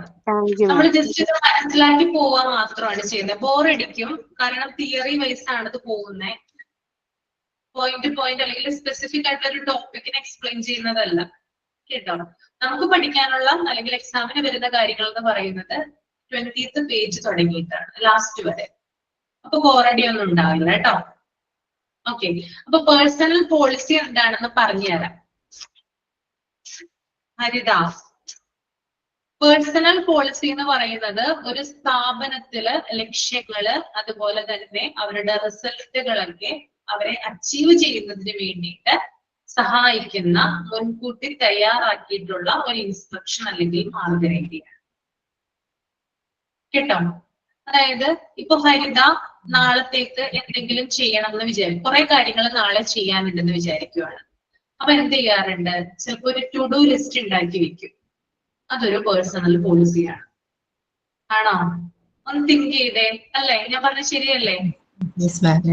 നമ്മൾ ജസ്റ്റ് ഇത് മനസ്സിലാക്കി പോവാ മാത്രമാണ് ചെയ്യുന്നത്. ബോറടിക്കും, കാരണം തിയറി വൈസ് ആണ് ഇത് പോകുന്നത്. പോയിന്റ് അല്ലെങ്കിൽ സ്പെസിഫിക് ആയിട്ടുള്ള ഒരു ടോപ്പിക്കിനെ എക്സ്പ്ലെയിൻ ചെയ്യുന്നതല്ല കേട്ടോ. നമുക്ക് പഠിക്കാനുള്ള അല്ലെങ്കിൽ എക്സാമിന് വരുന്ന കാര്യങ്ങൾ എന്ന് പറയുന്നത് 20th പേജ് തുടങ്ങിയിട്ടാണ് ലാസ്റ്റ് വരെ. അപ്പൊ ബോറടി ഒന്നും ഉണ്ടാവില്ല കേട്ടോ. ഓക്കെ, അപ്പൊ പേഴ്സണൽ പോളിസി എന്താണെന്ന് പറഞ്ഞുതരാം. ഹരിദാസ്, പേഴ്സണൽ പോളിസി എന്ന് പറയുന്നത് ഒരു സ്ഥാപനത്തില് ലക്ഷ്യങ്ങള് അതുപോലെ തന്നെ അവരുടെ റിസൾട്ടുകളൊക്കെ അവരെ അച്ചീവ് ചെയ്യുന്നതിന് വേണ്ടിയിട്ട് സഹായിക്കുന്ന മുൻകൂട്ടി തയ്യാറാക്കിയിട്ടുള്ള ഒരു ഇൻസ്ട്രക്ഷൻ അല്ലെങ്കിൽ മാർഗരേഖയാണ് കേട്ടോ. അതായത് ഇപ്പൊ ഹരിത നാളത്തേക്ക് എന്തെങ്കിലും ചെയ്യണം എന്ന് വിചാരിക്കും, കുറെ കാര്യങ്ങൾ നാളെ ചെയ്യാനുണ്ടെന്ന് വിചാരിക്കുവാണ്. അപ്പൊ എന്ത് ചെയ്യാറുണ്ട്, ചിലപ്പോ ഒരു ടു ഡു ലിസ്റ്റ് ഉണ്ടാക്കി വെക്കും. അതൊരു പേഴ്സണൽ പോളിസിയാണ്. ആണോ? ഒന്ന് തിങ്ക് ചെയ്തേ, അല്ലേ? ഞാൻ പറഞ്ഞ ശരിയല്ലേ?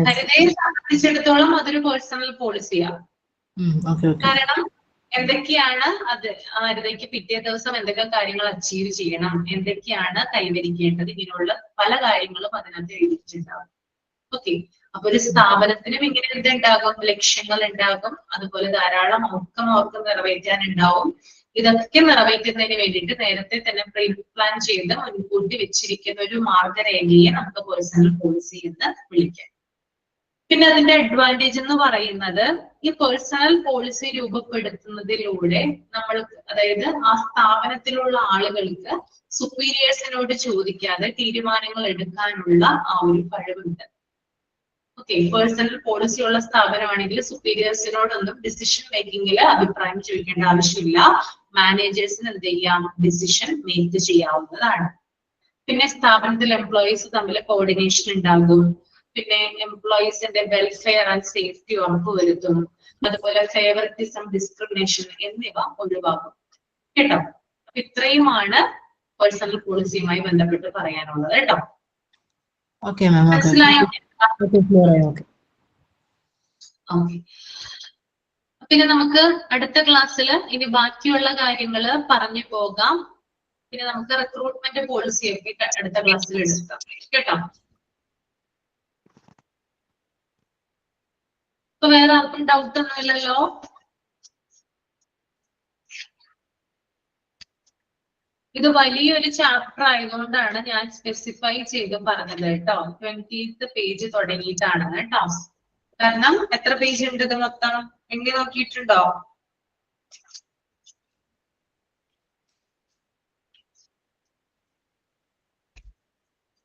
ഹരിതയെ സംബന്ധിച്ചിടത്തോളം അതൊരു പേഴ്സണൽ പോളിസിയാണ്. കാരണം എന്തൊക്കെയാണ് അത് ഹരിതയ്ക്ക് പിറ്റേ ദിവസം എന്തൊക്കെ കാര്യങ്ങൾ അച്ചീവ് ചെയ്യണം, എന്തൊക്കെയാണ് കൈവരിക്കേണ്ടത്, ഇങ്ങനെയുള്ള പല കാര്യങ്ങളും അതിനകത്ത് എഴുതിയിട്ടുണ്ടാവും. ഓക്കെ, അപ്പൊ ഒരു സ്ഥാപനത്തിനും ഇങ്ങനെ എന്തുണ്ടാകും, ലക്ഷ്യങ്ങൾ ഉണ്ടാകും, അതുപോലെ ധാരാളം ഔട്ട്കം അവർക്ക് നിറവേറ്റാനുണ്ടാവും. ഇതൊക്കെ നിറവേറ്റുന്നതിന് വേണ്ടിയിട്ട് നേരത്തെ തന്നെ പ്രീ പ്ലാൻ ചെയ്ത് മുൻകൂട്ടി വെച്ചിരിക്കുന്ന ഒരു മാർഗരേഖയെ നമുക്ക് പേഴ്സണൽ പോളിസി എന്ന് വിളിക്കാം. പിന്നെ അതിന്റെ അഡ്വാൻറ്റേജ് എന്ന് പറയുന്നത് ഈ പേഴ്സണൽ പോളിസി രൂപപ്പെടുത്തുന്നതിലൂടെ നമ്മൾക്ക്, അതായത് ആ സ്ഥാപനത്തിലുള്ള ആളുകൾക്ക് സുപ്പീരിയേഴ്സിനോട് ചോദിക്കാതെ തീരുമാനങ്ങൾ എടുക്കാനുള്ള ആ ഒരു കഴിവുണ്ട്. ഓക്കെ, പേഴ്സണൽ പോളിസി ഉള്ള സ്ഥാപനമാണെങ്കിൽ സുപ്പീരിയേഴ്സിനോടൊന്നും ഡിസിഷൻ മേക്കിങ്ങിൽ അഭിപ്രായം ചോദിക്കേണ്ട ആവശ്യമില്ല. മാനേജേഴ്സിന് എന്ത് ചെയ്യാം, ഡിസിഷൻ മേക്ക് ചെയ്യാവുന്നതാണ്. പിന്നെ സ്ഥാപനത്തിൽ എംപ്ലോയീസ് തമ്മിൽ കോർഡിനേഷൻ ഉണ്ടാകും. പിന്നെ എംപ്ലോയീസിന്റെ വെൽഫെയർ ആൻഡ് സേഫ്റ്റി ഉറപ്പുവരുത്തും. അതുപോലെ ഫേവറിറ്റിസം, ഡിസ്ക്രിമിനേഷൻ എന്നിവ ഒഴിവാക്കും കേട്ടോ. അപ്പൊ ഇത്രയുമാണ് പേഴ്സണൽ പോളിസിയുമായി ബന്ധപ്പെട്ട് പറയാനുള്ളത് കേട്ടോ. മനസ്സിലായോ? ഓക്കെ, പിന്നെ നമുക്ക് അടുത്ത ക്ലാസ്സിൽ ഇനി ബാക്കിയുള്ള കാര്യങ്ങൾ പറഞ്ഞു പോകാം. പിന്നെ നമുക്ക് റിക്രൂട്ട്മെന്റ് പോളിസി ഒക്കെ അടുത്ത ക്ലാസ്സിൽ എടുക്കാം കേട്ടോ. ഇപ്പൊ വേറെ ആർക്കും ഡൗട്ട് ഒന്നും ഇല്ലല്ലോ? ഇത് വലിയൊരു ചാപ്റ്റർ ആയതുകൊണ്ടാണ് ഞാൻ സ്പെസിഫൈ ചെയ്ത് പറഞ്ഞത് കേട്ടോ. 20th പേജ് തുടങ്ങിയിട്ടാണ് കേട്ടോ. കാരണം എത്ര പേജ് ഉണ്ട് ഇത് മൊത്തം എണ്ണി നോക്കിയിട്ടുണ്ടോ?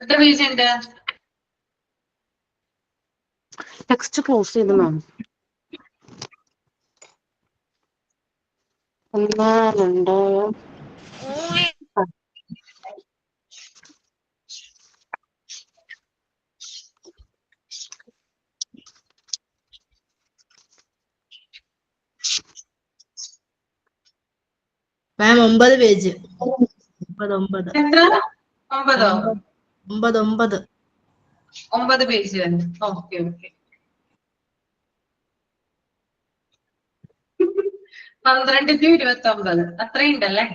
എത്ര പേജ് ഉണ്ട്? ടെക്സ്റ്റ് ക്ലോസ് ചെയ്തു മാം. 1, 2 മാം 9 പേജ്. 9 എത്ര? 9? 9 പേജ്. Okay okay. 12 to 29 അത്രയുണ്ടല്ലേ?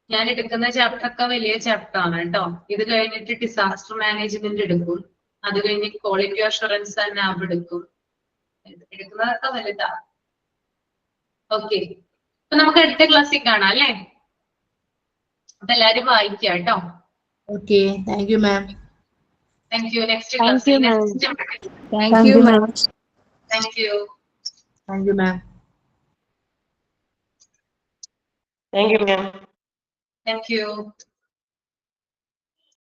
ഞാൻ എടുക്കുന്ന ചാപ്റ്റർ ഒക്കെ വലിയ ചാപ്റ്റർ ആണ് കേട്ടോ. ഇത് കഴിഞ്ഞിട്ട് ഡിസാസ്റ്റർ മാനേജ്മെന്റ് എടുക്കും, അത് കഴിഞ്ഞ് ക്വാളിറ്റി അഷുറൻസ് ആൻഡ് നാബ് എടുക്കും. എടുക്കുന്നതൊക്കെ വലുതാ. ഓക്കെ, അപ്പൊ നമുക്ക് അടുത്ത ക്ലാസ്സിൽ കാണാം അല്ലേ? അപ്പൊ എല്ലാരും വായിക്കാം കേട്ടോ. Okay, thank you ma'am. Thank you. Next ക്ലാസ്സിൽ thank you ma'am. Thank you. Thank you ma'am. Thank you, ma'am. Thank you.